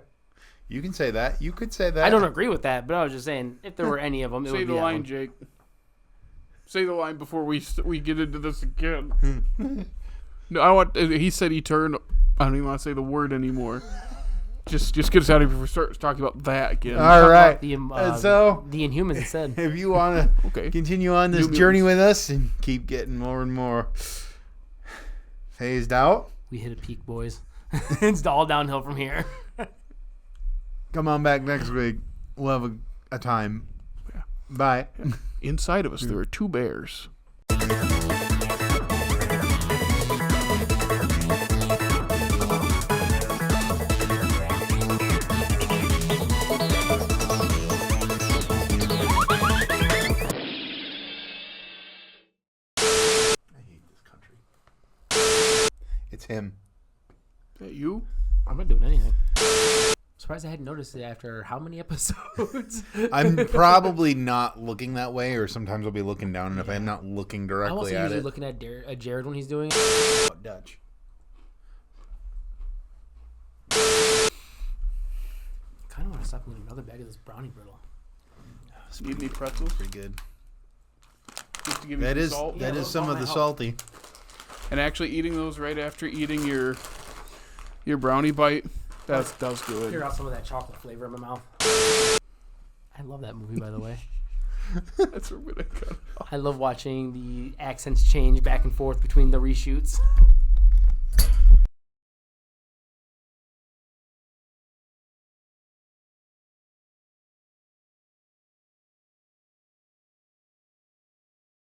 you can say that. You could say that. I don't agree with that, but I was just saying if there were any of them, it Say would the be that line, one. Jake. Say the line before we get into this again. No, I want. He said eternal. I don't even want to say the word anymore. Just get us out of here before we start talking about that again. All right. So the Inhumans said. If you want to continue on this journey with us and keep getting more and more phased out, We hit a peak, boys. It's all downhill from here. come on back next week. We'll have a time. Yeah. Bye. Inside of us, there are two bears. It's him. Is that you? I'm not doing anything. Surprised I hadn't noticed it after how many episodes? I'm probably not looking that way, or sometimes I'll be looking down, and if I'm not looking I'm directly also at usually it. looking at Jared when he's doing it. Dutch. Kind of want to stop and get another bag of this brownie brittle. Need any pretzels? Pretty good. Just to give you That some is salt? that Yeah, is some those of the help. salty. And actually eating those right after eating your brownie bite, that's good. Clear out some of that chocolate flavor in my mouth. I love that movie, by the way. That's where we're gonna cut. I love watching the accents change back and forth between the reshoots.